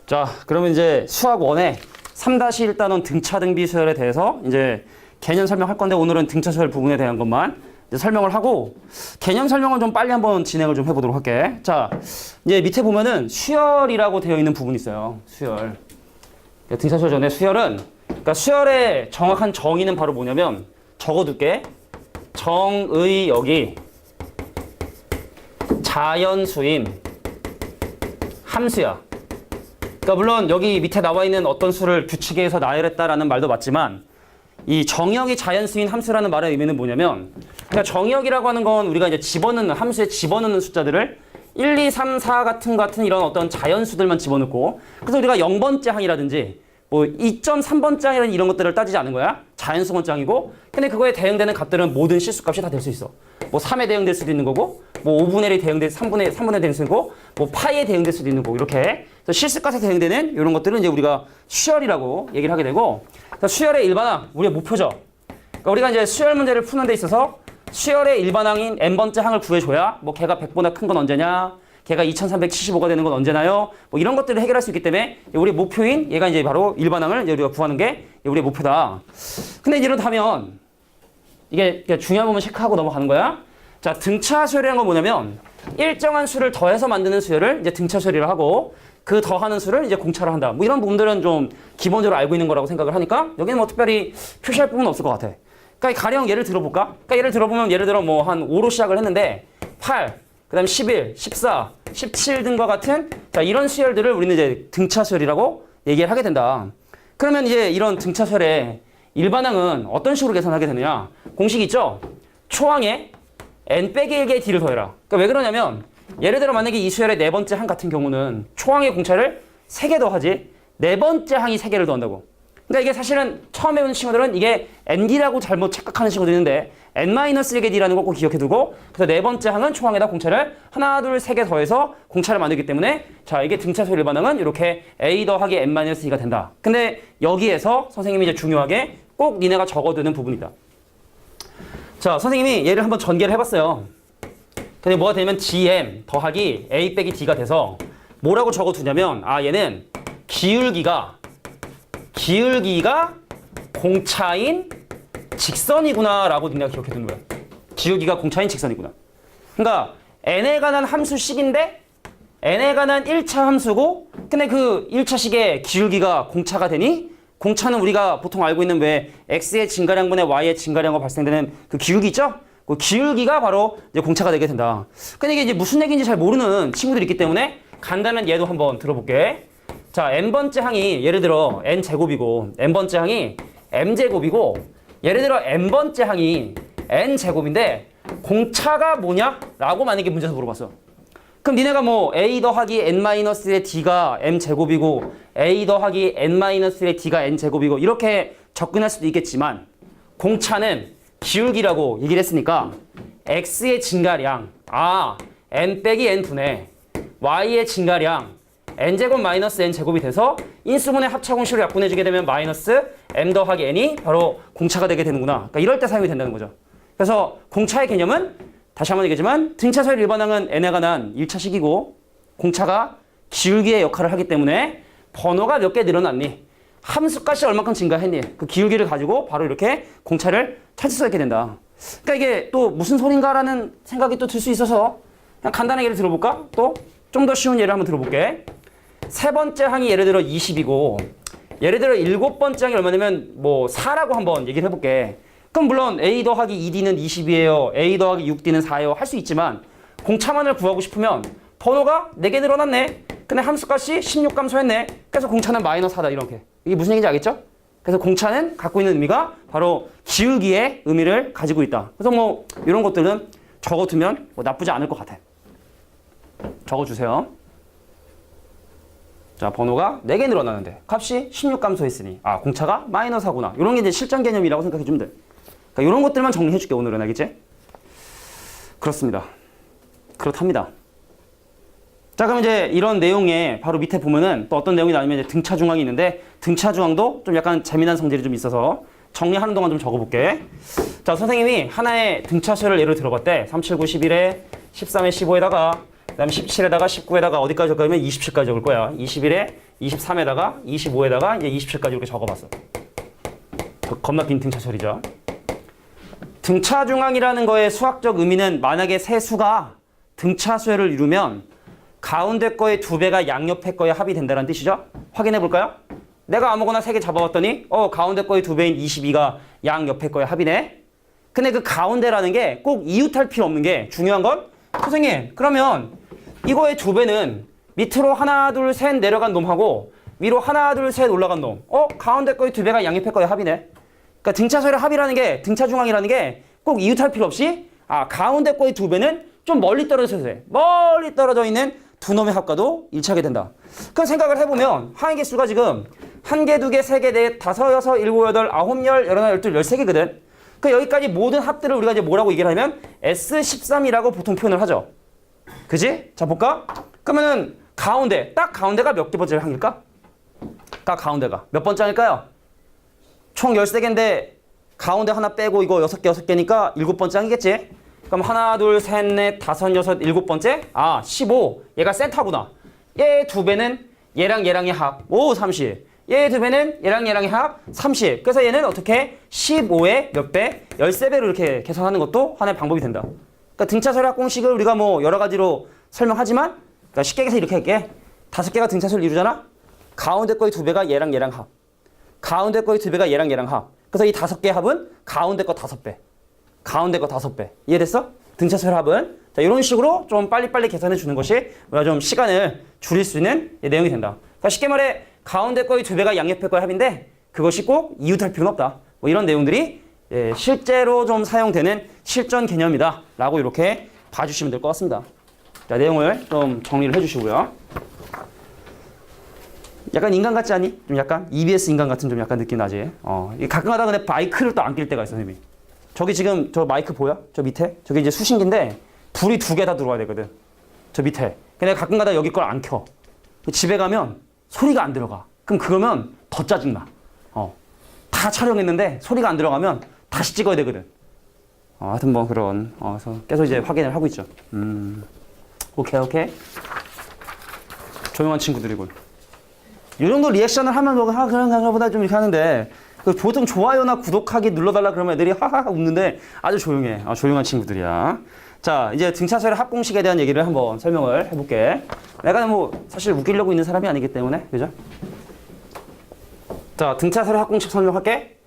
자, 그러면 이제 수학 1의 3-1단원 등차 등비 수열에 대해서 이제 개념 설명할 건데 오늘은 등차 수열 부분에 대한 것만 이제 설명을 하고 개념 설명은 좀 빨리 한번 진행을 좀 해보도록 할게. 자, 이제 밑에 보면은 수열이라고 되어 있는 부분이 있어요. 수열. 등차 수열 전에 수열은 그러니까 수열의 정확한 정의는 바로 뭐냐면 적어둘게. 정의역이 자연수인 함수야. 그러니까 물론 여기 밑에 나와 있는 어떤 수를 규칙에 의해서 나열했다라는 말도 맞지만 이 정의역이 자연수인 함수라는 말의 의미는 뭐냐면 그러니까 정의역이라고 하는 건 우리가 이제 집어넣는 함수에 집어넣는 숫자들을 1, 2, 3, 4 같은 이런 어떤 자연수들만 집어넣고 그래서 우리가 0번째 항이라든지 뭐 2.3번째 항이라는 이런 것들을 따지지 않은 거야. 자연수건 짱이고 근데 그거에 대응되는 값들은 모든 실수값이 다 될 수 있어. 뭐 3에 대응될 수도 있는 거고 뭐 5분의 1에 대응될 3분의 대응될 수도 있고 뭐 파이에 대응될 수도 있는 거고 이렇게 실수값에 대응되는 이런 것들은 이제 우리가 수열이라고 얘기를 하게 되고 수열의 일반항 우리의 목표죠. 그러니까 우리가 이제 수열 문제를 푸는 데 있어서 수열의 일반항인 n번째 항을 구해줘야 뭐 걔가 100보다 큰 건 언제냐 걔가 2375가 되는 건 언제나요? 뭐 이런 것들을 해결할 수 있기 때문에 우리 목표인 얘가 이제 바로 일반항을 이제 우리가 구하는 게 우리의 목표다. 근데 이렇다면 이게 중요한 부분 체크하고 넘어가는 거야. 자, 등차 수열이라는 건 뭐냐면 일정한 수를 더해서 만드는 수열을 이제 등차 수열이라고 하고 그 더하는 수를 이제 공차로 한다. 뭐 이런 부분들은 좀 기본적으로 알고 있는 거라고 생각을 하니까 여기는 뭐 특별히 표시할 부분은 없을 것 같아. 그러니까 가령 예를 들어볼까? 그러니까 예를 들어보면 예를 들어 뭐 한 5로 시작을 했는데 8, 그 다음에 11, 14, 17 등과 같은 자 이런 수열들을 우리는 이제 등차 수열이라고 얘기를 하게 된다. 그러면 이제 이런 등차 수열의 일반항은 어떤 식으로 계산하게 되느냐? 공식이 있죠? 초항에 n 빼기 1개의 d를 더해라. 그러니까 왜 그러냐면 예를 들어 만약에 이 수열의 네 번째 항 같은 경우는 초항의 공차를 3개 더하지 네 번째 항이 3개를 더한다고. 그러니까 이게 사실은 처음 배우는 친구들은 이게 nd라고 잘못 착각하는 친구도 있는데 n-1개 d라는 거 꼭 기억해두고 그래서 네 번째 항은 초항에다 공차를 하나, 둘, 세 개 더해서 공차를 만들기 때문에 자 이게 등차 수열 일반항은 이렇게 a 더하기 n-2가 된다. 근데 여기에서 선생님이 이제 중요하게 꼭 니네가 적어두는 부분이다. 자, 선생님이 얘를 한번 전개를 해봤어요. 근데 뭐가 되면 gm 더하기 a 빼기 d가 돼서 뭐라고 적어두냐면 아 얘는 기울기가 공차인 직선이구나 라고 니네가 기억해 두는 거야. 기울기가 공차인 직선이구나. 그러니까 n에 관한 함수식인데 n에 관한 1차 함수고 근데 그 1차식의 기울기가 공차가 되니 공차는 우리가 보통 알고 있는 왜 x의 증가량분의 y의 증가량으로 발생되는 그 기울기 있죠? 그 기울기가 바로 이제 공차가 되게 된다. 근데 이게 이제 무슨 얘기인지 잘 모르는 친구들이 있기 때문에 간단한 예도 한번 들어볼게. 자, n번째 항이 예를 들어 n제곱이고 n번째 항이 m제곱이고 예를 들어 n번째 항이 n제곱인데 공차가 뭐냐? 라고 만약에 문제에서 물어봤어. 그럼 니네가 뭐 a 더하기 n-1의 d가 m제곱이고 a 더하기 n-1의 d가 n제곱이고 이렇게 접근할 수도 있겠지만 공차는 기울기라고 얘기를 했으니까 x의 증가량 n 빼기 n분의 y의 증가량 n제곱 마이너스 n제곱이 돼서 인수분해 합차공식으로 약분해주게 되면 마이너스 m 더하기 n이 바로 공차가 되게 되는구나. 그러니까 이럴 때 사용이 된다는 거죠. 그래서 공차의 개념은 다시 한번 얘기하지만 등차 수열 일반항은 n에 관한 1차식이고 공차가 기울기의 역할을 하기 때문에 번호가 몇 개 늘어났니? 함수값이 얼마큼 증가했니? 그 기울기를 가지고 바로 이렇게 공차를 찾을 수 있게 된다. 그러니까 이게 또 무슨 소린가라는 생각이 또 들 수 있어서 그냥 간단한 예를 들어볼까? 또 좀 더 쉬운 예를 한번 들어볼게. 세 번째 항이 예를 들어 20이고 예를 들어 일곱 번째 항이 얼마냐면 뭐 4라고 한번 얘기를 해볼게. 그럼 물론 a 더하기 2d는 20이에요. a 더하기 6d는 4예요. 할 수 있지만 공차만을 구하고 싶으면 번호가 4개 늘어났네. 근데 함수값이 16 감소했네. 그래서 공차는 마이너스 4다 이렇게. 이게 무슨 얘기인지 알겠죠? 그래서 공차는 갖고 있는 의미가 바로 기울기의 의미를 가지고 있다. 그래서 뭐 이런 것들은 적어두면 뭐 나쁘지 않을 것 같아. 적어주세요. 자, 번호가 4개 늘어나는데 값이 16 감소했으니 공차가 마이너스 4구나. 이런 게 이제 실전 개념이라고 생각해 주면 돼. 그러니까 이런 것들만 정리해 줄게 오늘은. 알겠지? 그렇습니다. 그렇답니다. 자, 그럼 이제 이런 내용에 바로 밑에 보면은 또 어떤 내용이 나오면 이제 등차 중항이 있는데 등차 중항도 좀 약간 재미난 성질이 좀 있어서 정리하는 동안 좀 적어볼게. 자, 선생님이 하나의 등차 수열을 예를 들어봤대. 3, 7, 9, 11에 13에 15에다가 그다음 17에다가 19에다가 어디까지 올 거면 27까지 올 거야. 21에 23에다가 25에다가 이제 27까지 이렇게 적어봤어. 겁나 긴 등차설이죠. 등차 중앙이라는 거의 수학적 의미는 만약에 세 수가 등차수를 이루면 가운데 거의 2배가 양옆에 거의 합이 된다는 뜻이죠. 확인해 볼까요? 내가 아무거나 3개 잡아봤더니 가운데 거의 2배인 22가 양옆에 거의 합이네. 근데 그 가운데라는 게 꼭 이웃할 필요 없는 게 중요한 건 선생님 그러면 이거의 2배는 밑으로 하나 둘 셋 내려간 놈하고 위로 하나 둘 셋 올라간 놈 가운데 거의 2배가 양옆에 거의 합이네. 그러니까 등차설의 합이라는 게 등차 중앙이라는 게 꼭 이웃할 필요 없이 가운데 거의 2배는 좀 멀리 떨어져서 돼. 멀리 떨어져 있는 두 놈의 합과도 일치하게 된다. 그럼 생각을 해보면 항의 개수가 지금 1개, 2개, 3개, 4, 5, 6, 7, 8, 9, 10, 11, 12, 13개거든. 그 여기까지 모든 합들을 우리가 이제 뭐라고 얘기를 하면 S13이라고 보통 표현을 하죠. 그지? 자 볼까? 그러면은 가운데 딱 가운데가 몇 개 번째 항일까? 딱 가운데가 몇 번째 항일까요? 총 13개인데 가운데 하나 빼고 이거 6개니까 7번째 항이겠지? 그럼 하나, 둘, 셋, 넷, 다섯, 여섯, 7번째? 15. 얘가 센터구나. 얘 2배는 얘랑 얘랑의 합. 30. 얘 2배는 얘랑 얘랑의 합. 30. 그래서 얘는 어떻게? 15의 몇 배? 13배로 이렇게 계산하는 것도 하나의 방법이 된다. 그러니까 등차설의 합공식을 우리가 뭐 여러 가지로 설명하지만 그러니까 쉽게 해서 이렇게 할게. 5개가 등차설을 이루잖아? 가운데 거의 2배가 얘랑 얘랑 합. 가운데 거의 2배가 얘랑 얘랑 합. 그래서 이 5개의 합은 가운데 거 5배. 가운데 거 5배. 이해됐어? 등차설 합은. 자, 이런 식으로 좀 빨리빨리 계산해 주는 것이 우리가 좀 시간을 줄일 수 있는 내용이 된다. 그러니까 쉽게 말해 가운데 거의 2배가 양옆에 거의 합인데 그것이 꼭 이웃할 필요는 없다. 뭐 이런 내용들이 실제로 좀 사용되는 실전 개념이다. 라고 이렇게 봐주시면 될 것 같습니다. 자, 내용을 좀 정리를 해주시고요. 약간 인간 같지 않니? 좀 약간 EBS 인간 같은 좀 약간 느낌 나지? 가끔가다 근데 마이크를 또 안 낄 때가 있어, 선생님이. 저기 지금 저 마이크 보여? 저 밑에? 저게 이제 수신기인데 불이 2개 다 들어와야 되거든. 저 밑에. 근데 가끔가다 여기 걸 안 켜. 집에 가면 소리가 안 들어가. 그럼 그러면 더 짜증나. 다 촬영했는데 소리가 안 들어가면 다시 찍어야 되거든. 하여튼 뭐 그런 그래서 계속 이제 확인을 하고 있죠. 오케이. 조용한 친구들이군. 이 정도 리액션을 하면 그런가 보다 좀 이렇게 하는데 보통 좋아요나 구독하기 눌러달라 그러면 애들이 하하하 웃는데 아주 조용해. 조용한 친구들이야. 자, 이제 등차설의 합공식에 대한 얘기를 한번 설명을 해볼게. 내가 뭐 사실 웃기려고 있는 사람이 아니기 때문에 그죠? 자, 등차설의 합공식 설명할게.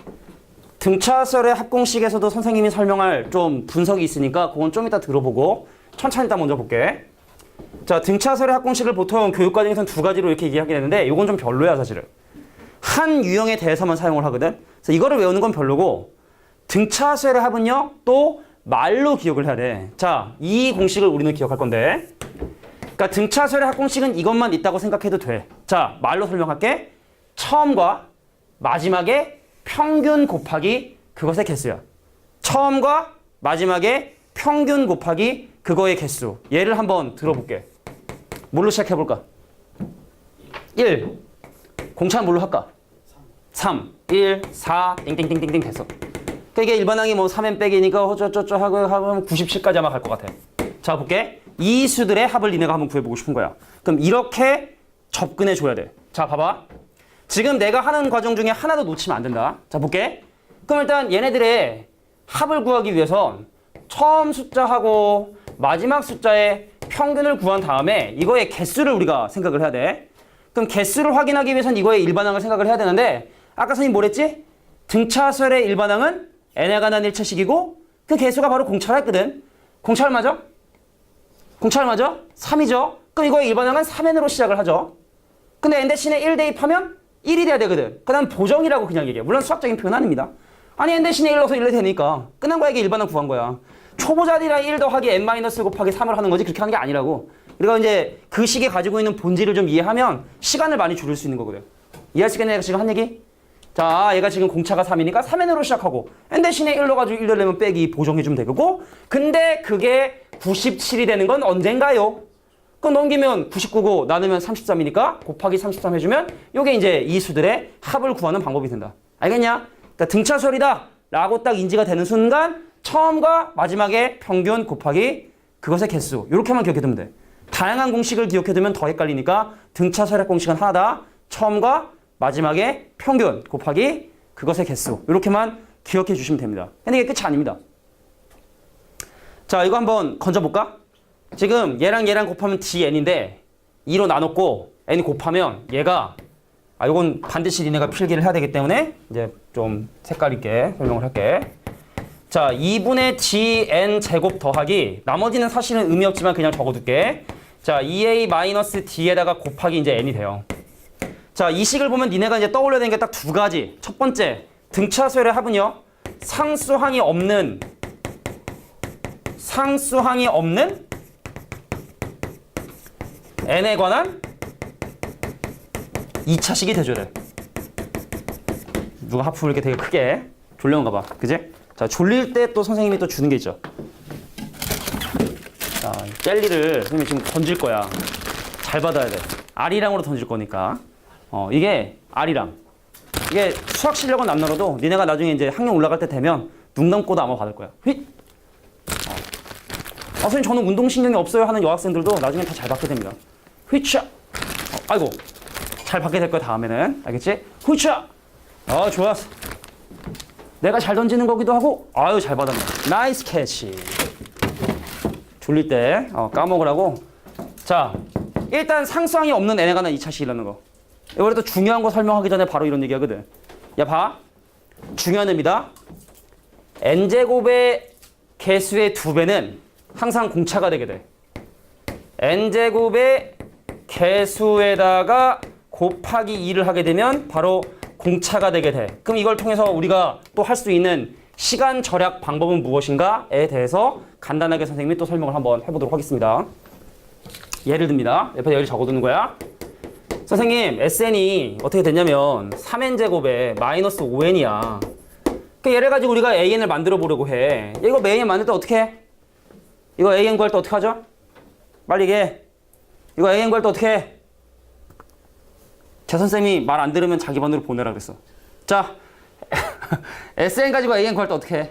등차설의 합공식에서도 선생님이 설명할 좀 분석이 있으니까 그건 좀 이따 들어보고 천천히 일단 먼저 볼게. 자, 등차설의 합공식을 보통 교육과정에서는 2가지로 이렇게 얘기하게 되는데 이건 좀 별로야 사실은. 한 유형에 대해서만 사용을 하거든. 그래서 이거를 외우는 건 별로고 등차설의 합은요 또 말로 기억을 해야 돼. 자, 이 공식을 우리는 기억할 건데 그러니까 등차설의 합공식은 이것만 있다고 생각해도 돼. 자, 말로 설명할게. 처음과 마지막에 평균 곱하기 그것의 개수야. 처음과 마지막에 평균 곱하기 그거의 개수. 얘를 한번 들어볼게. 뭘로 시작해볼까? 1. 공차는 뭘로 할까? 3. 1, 4, 띵띵띵띵띵 됐어. 그러니까 이게 일반항이 뭐 3n 빼기니까 어쩌쩌쩌 하면 97까지 아마 갈 것 같아. 자, 볼게. 이 수들의 합을 니네가 한번 구해보고 싶은 거야. 그럼 이렇게 접근해 줘야 돼. 자, 봐봐. 지금 내가 하는 과정 중에 하나도 놓치면 안 된다. 자, 볼게. 그럼 일단 얘네들의 합을 구하기 위해선 처음 숫자하고 마지막 숫자의 평균을 구한 다음에 이거의 개수를 우리가 생각을 해야 돼. 그럼 개수를 확인하기 위해선 이거의 일반항을 생각을 해야 되는데 아까 선생님 뭐랬지? 등차설의 일반항은 n에 관한 1차식이고 그 개수가 바로 공차라 했거든. 공차를 맞아? 공차를 맞아? 3이죠. 그럼 이거의 일반항은 3n으로 시작을 하죠. 근데 n 대신에 1 대입하면 1이 돼야 되거든. 그 다음 보정이라고 그냥 얘기해. 물론 수학적인 표현 아닙니다. 아니 n 대신에 1 넣어서 1로 되니까 끝난 거야. 이게 일반항 구한 거야. 초보자들이랑 1 더하기 n 마이너스 곱하기 3을 하는 거지 그렇게 하는 게 아니라고. 우리가 이제 그 식이 가지고 있는 본질을 좀 이해하면 시간을 많이 줄일 수 있는 거거든. 이해할 수 있겠네? 내가 지금 한 얘기? 자, 얘가 지금 공차가 3이니까 3n으로 시작하고 n 대신에 1 넣어가지고 1 넣으려면 빼기 보정해주면 되고 근데 그게 97이 되는 건 언젠가요? 그럼 넘기면 99고 나누면 33이니까 곱하기 33 해주면 요게 이제 이 수들의 합을 구하는 방법이 된다. 알겠냐? 그러니까 등차설이다 라고 딱 인지가 되는 순간 처음과 마지막에 평균 곱하기 그것의 개수 이렇게만 기억해두면 돼. 다양한 공식을 기억해두면 더 헷갈리니까 등차 서약 공식은 하나다. 처음과 마지막에 평균 곱하기 그것의 개수. 이렇게만 기억해 주시면 됩니다. 근데 이게 끝이 아닙니다. 자, 이거 한번 건져볼까? 지금 얘랑 곱하면 dn인데 2로 나눴고 n 곱하면 얘가 이건 반드시 니네가 필기를 해야 되기 때문에 이제 좀 색깔 있게 설명을 할게. 자, 2분의 dn 제곱 더하기 나머지는 사실은 의미 없지만 그냥 적어둘게. 자, 2a-d에다가 곱하기 이제 n이 돼요. 자, 이 식을 보면 니네가 이제 떠올려야 되는 게 딱 두 가지. 첫 번째, 등차수열의 합은요. 상수항이 없는 n에 관한 2차식이 돼줘야 돼. 누가 하품을 이렇게 되게 크게 졸려온가 봐. 그지? 자, 졸릴 때 또 선생님이 또 주는 게 있죠. 자, 젤리를 선생님이 지금 던질 거야. 잘 받아야 돼. 아리랑으로 던질 거니까. 이게 아리랑. 이게 수학 실력은 안 늘어도 니네가 나중에 이제 학년 올라갈 때 되면 눈 감고도 아마 받을 거야. 휙! 선생님 저는 운동신경이 없어요 하는 여학생들도 나중에 다 잘 받게 됩니다. 휘차! 아이고. 잘 받게 될 거야 다음에는. 알겠지? 휘차! 좋았어. 내가 잘 던지는 거기도 하고 아유 잘 받았네. 나이스 캐치. 졸릴 때 까먹으라고. 자, 일단 상수항이 없는 n에 관한 2차식이라는 거. 이번에 또 중요한 거 설명하기 전에 바로 이런 얘기 하거든. 야, 봐. 중요한 의미다. n제곱의 개수의 2배는 항상 공차가 되게 돼. n제곱의 개수에다가 곱하기 2를 하게 되면 바로 공차가 되게 돼. 그럼 이걸 통해서 우리가 또 할 수 있는 시간 절약 방법은 무엇인가에 대해서 간단하게 선생님이 또 설명을 한번 해보도록 하겠습니다. 예를 듭니다. 옆에 예를 적어두는 거야. 선생님, SN이 어떻게 됐냐면 3n제곱에 마이너스 5n이야. 그 얘를 가지고 우리가 AN을 만들어 보려고 해. 이거 AN 만들 때 어떻게 해? 이거 AN 구할 때 어떻게 하죠? 빨리 얘기해. 이거 AN 구할 때 어떻게 해? 제 선생님이 말 안 들으면 자기 반으로 보내라 그랬어. 자, SN 가지고 AN 구할 때 어떻게 해?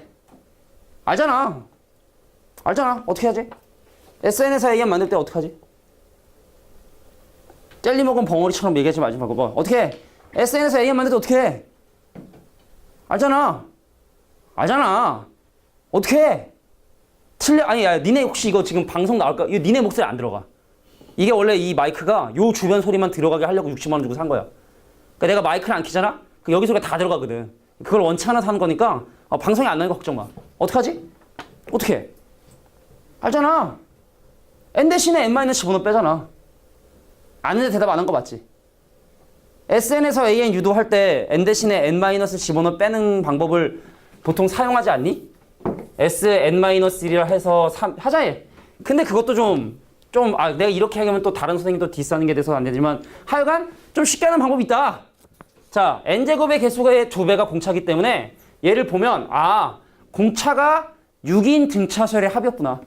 알잖아. 어떻게 하지? SN에서 AN 만들 때 어떻게 하지? 젤리 먹은 벙어리처럼 얘기하지 말지 말고 봐. 어떻게 해? SN에서 AN 만들 때 어떻게 해? 알잖아. 어떻게 해? 아니, 야, 니네 혹시 이거 지금 방송 나올까? 이거 니네 목소리 안 들어가. 이게 원래 이 마이크가 요 주변 소리만 들어가게 하려고 60만 원 주고 산 거야. 그러니까 내가 마이크를 안 켜잖아? 그 여기 소리가 다 들어가거든. 그걸 원치 않아서 하는 거니까 방송이 안 나는 거 걱정 마. 어떡하지? 어떻게 해? 알잖아. n 대신에 n 집어넣어 빼잖아. 아는데 대답 안 한 거 맞지? SN에서 AN 유도할 때 n 대신에 n 집어넣어 빼는 방법을 보통 사용하지 않니? SN-1이라 해서 하자 해. 근데 그것도 내가 이렇게 하면 또 다른 선생님도 디스하는 게 돼서 안 되지만 하여간 좀 쉽게 하는 방법이 있다. 자, n제곱의 개수의 2배가 공차기 때문에 얘를 보면 공차가 6인 등차수열의 합이었구나.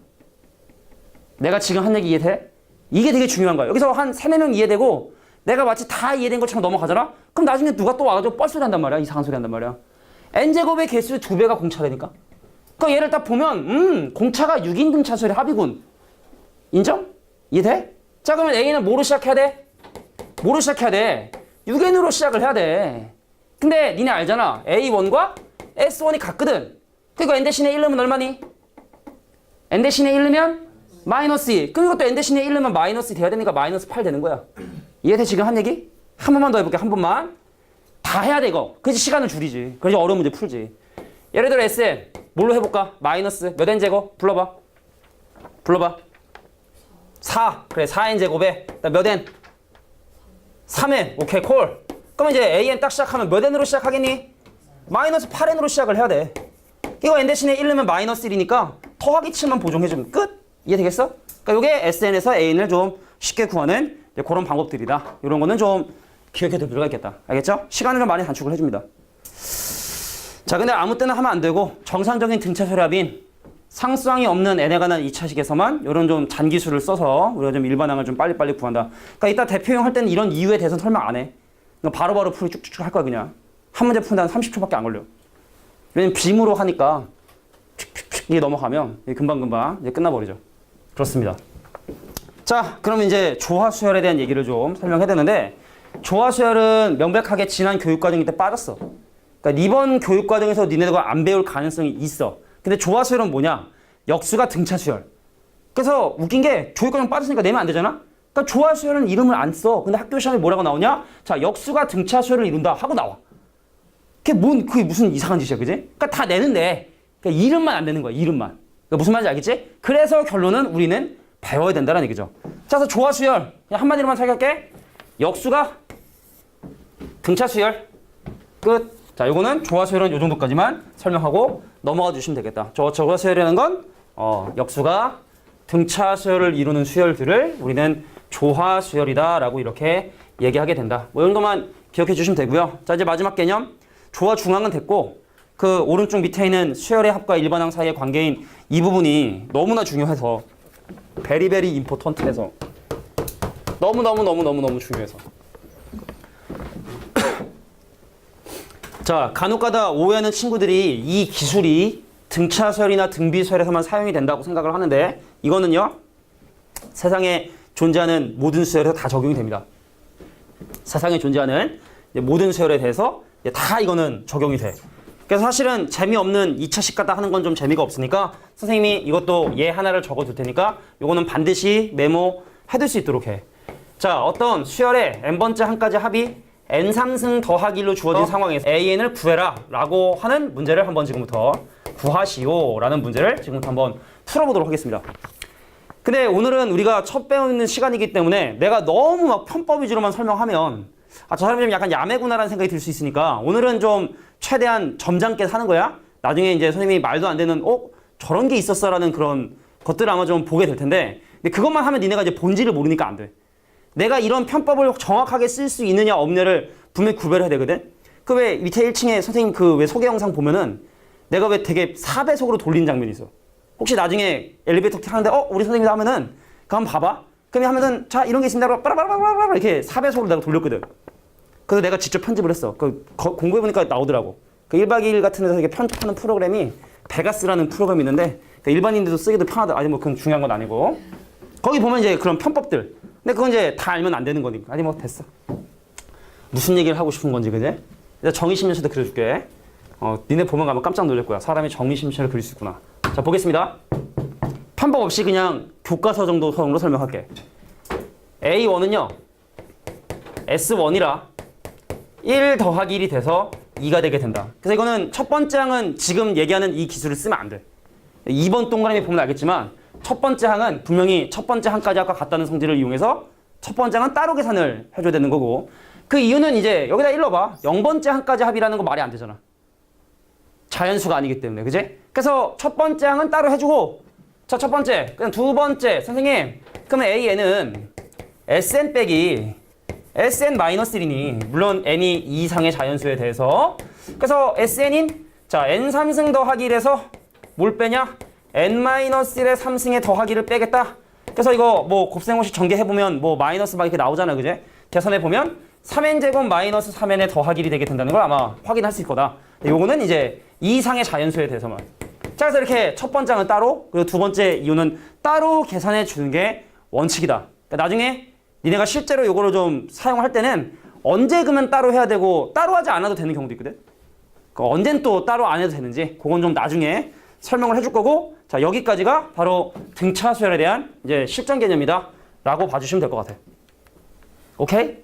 내가 지금 한 얘기 이해돼? 이게 되게 중요한 거야. 여기서 한 3, 4명 이해되고 내가 마치 다 이해된 것처럼 넘어가잖아? 그럼 나중에 누가 또 와가지고 뻘소리 한단 말이야. 이상한 소리 한단 말이야. n제곱의 개수의 2배가 공차되니까. 그러니까 얘를 딱 보면 공차가 6인 등차수열의 합이군. 인정? 이해돼? 자, 그러면 A는 뭐로 시작해야 돼? 6n으로 시작을 해야 돼. 근데 니네 알잖아. A1과 S1이 같거든. 그리고 n 대신에 1 넣으면 얼마니? n 대신에 1 넣으면 마이너스 2. 그럼 이것도 n 대신에 1 넣으면 마이너스 2 돼야 되니까 마이너스 8 되는 거야. 이해돼 지금 한 얘기? 한 번만 더 해볼게. 한 번만. 다 해야 돼 이거. 그래서 시간을 줄이지. 그래서 어려운 문제 풀지. 예를 들어 SN 뭘로 해볼까? 마이너스 몇 n제곱? 불러봐. 4. 그래 4n제곱에 몇 n? 3n. 오케이 콜. 그러면 이제 AN 딱 시작하면 몇 n으로 시작하겠니? 마이너스 8n으로 시작을 해야 돼. 이거 n 대신에 1 넣으면 마이너스 1이니까 더하기 7만 보정해주면 끝. 이해되겠어? 그러니까 이게 SN에서 AN을 좀 쉽게 구하는 그런 방법들이다. 이런 거는 좀 기억해둘 필요가 있겠다. 알겠죠? 시간을 좀 많이 단축을 해줍니다. 자, 근데 아무 때나 하면 안 되고 정상적인 등차수열합인 상수항이 없는 n에 관한 2차식에서만 이런 좀 잔기술을 써서 우리가 좀 일반항을 좀 빨리빨리 구한다. 그러니까 이따 대표형 할 때는 이런 이유에 대해서는 설명 안 해. 바로바로 풀이 쭉쭉쭉 할 거야 그냥. 한 문제 푸는데 한 30초밖에 안 걸려. 왜냐면 빔으로 하니까 이게 넘어가면 금방금방 이제 끝나버리죠. 그렇습니다. 자, 그럼 이제 조화수열에 대한 얘기를 좀 설명해야 되는데 조화수열은 명백하게 지난 교육과정 때 빠졌어. 그러니까 이번 교육과정에서 니네가 안 배울 가능성이 있어. 근데 조화수열은 뭐냐? 역수가 등차수열. 그래서 웃긴 게 교육과정 빠졌으니까 내면 안 되잖아? 그러니까 조화수열은 이름을 안 써. 근데 학교 시험에 뭐라고 나오냐? 자, 역수가 등차수열을 이룬다 하고 나와. 그게 무슨 이상한 짓이야, 그지? 그러니까 다 내는데 그러니까 이름만 안 되는 거야, 이름만. 그러니까 무슨 말인지 알겠지? 그래서 결론은 우리는 배워야 된다는 얘기죠. 자, 그래서 조화수열 그냥 한마디로만 설명할게. 역수가 등차수열 끝. 자, 요거는 조화수열은 요 정도까지만 설명하고 넘어가 주시면 되겠다. 조화수열이라는 건 역수가 등차수열을 이루는 수열들을 우리는 조화수열이다라고 이렇게 얘기하게 된다. 뭐 이 정도만 기억해 주시면 되고요. 자, 이제 마지막 개념. 조화 중앙은 됐고 그 오른쪽 밑에 있는 수열의 합과 일반항 사이의 관계인 이 부분이 너무나 중요해서 베리베리 임포턴트해서 너무 중요해서 자, 간혹가다 오해하는 친구들이 이 기술이 등차수열이나 등비수열에서만 사용이 된다고 생각을 하는데 이거는요 세상에 존재하는 모든 수열에서 다 적용이 됩니다. 세상에 존재하는 모든 수열에 대해서 다 이거는 적용이 돼. 그래서 사실은 재미없는 2차식 갖다 하는 건 좀 재미가 없으니까 선생님이 이것도 얘 하나를 적어둘 테니까 이거는 반드시 메모해둘 수 있도록 해. 자, 어떤 수열의 n번째 한까지 합이 n 상승 더하기로 주어진 상황에서 an을 구해라 라고 하는 문제를 한번 지금부터 구하시오 라는 문제를 지금부터 한번 풀어보도록 하겠습니다. 근데 오늘은 우리가 첫 배우는 시간이기 때문에 내가 너무 막 편법 위주로만 설명하면 저 사람이 좀 약간 야매구나라는 생각이 들 수 있으니까 오늘은 좀 최대한 점잖게 하는 거야. 나중에 이제 선생님이 말도 안 되는 저런 게 있었어 라는 그런 것들을 아마 좀 보게 될 텐데 근데 그것만 하면 니네가 이제 본질을 모르니까 안 돼. 내가 이런 편법을 정확하게 쓸 수 있느냐 없느냐를 분명히 구별해야 되거든. 그 왜 밑에 1층에 선생님 그 왜 소개 영상 보면은 내가 왜 되게 4배속으로 돌리는 장면이 있어. 혹시 나중에 엘리베이터 타는데 우리 선생님이 하면은 그거 한번 봐봐. 그럼 하면은 자 이런 게 있습니다. 빠라바라바라 이렇게 4배속으로 내가 돌렸거든. 그래서 내가 직접 편집을 했어. 공부해보니까 나오더라고. 그 1박 2일 같은 데서 이렇게 편집하는 프로그램이 베가스라는 프로그램이 있는데 일반인들도 쓰기도 편하다. 아니 뭐 그건 중요한 건 아니고 거기 보면 이제 그런 편법들. 근데 그건 이제 다 알면 안 되는 거니까. 아니 뭐 됐어. 무슨 얘기를 하고 싶은 건지 그제? 일단 정의심리서도 그려줄게. 니네 보면 가면 깜짝 놀랄 거야. 사람이 정의심리를 그릴 수 있구나. 자 보겠습니다. 편법 없이 그냥 교과서 정도로 설명할게. A1은요. S1이라 1 더하기 1이 돼서 2가 되게 된다. 그래서 이거는 첫 번째 항은 지금 얘기하는 이 기술을 쓰면 안 돼. 2번 동그라미 보면 알겠지만 첫 번째 항은 분명히 첫 번째 항까지 아까 같다는 성질을 이용해서 첫 번째 항은 따로 계산을 해줘야 되는 거고 그 이유는 이제 여기다 일러봐. 0번째 항까지 합이라는 거 말이 안 되잖아. 자연수가 아니기 때문에 그지? 그래서 첫 번째 항은 따로 해주고 자, 첫 번째 그냥 두 번째 선생님 그러면 AN은 SN 빼기 SN-1이니 물론 n이 2 이상의 자연수에 대해서 그래서 SN인 자 n3승 더하기 1에서 뭘 빼냐? n-1의 3승의 더하기를 빼겠다. 그래서 이거 뭐 곱셈공식 전개해보면 뭐 마이너스 막 이렇게 나오잖아 그제? 계산해보면 3n제곱 마이너스 3n의 더하기 1이 되게 된다는 걸 아마 확인할 수 있을 거다. 요거는 이제 2 이상의 자연수에 대해서만. 자 그래서 이렇게 첫 번째는 따로 그리고 두 번째 이유는 따로 계산해 주는 게 원칙이다. 그러니까 나중에 니네가 실제로 이거를 좀 사용할 때는 언제 그러면 따로 해야 되고 따로 하지 않아도 되는 경우도 있거든. 그러니까 언젠 또 따로 안 해도 되는지 그건 좀 나중에 설명을 해줄 거고 자 여기까지가 바로 등차수열에 대한 이제 실전 개념이다 라고 봐주시면 될 것 같아. 오케이?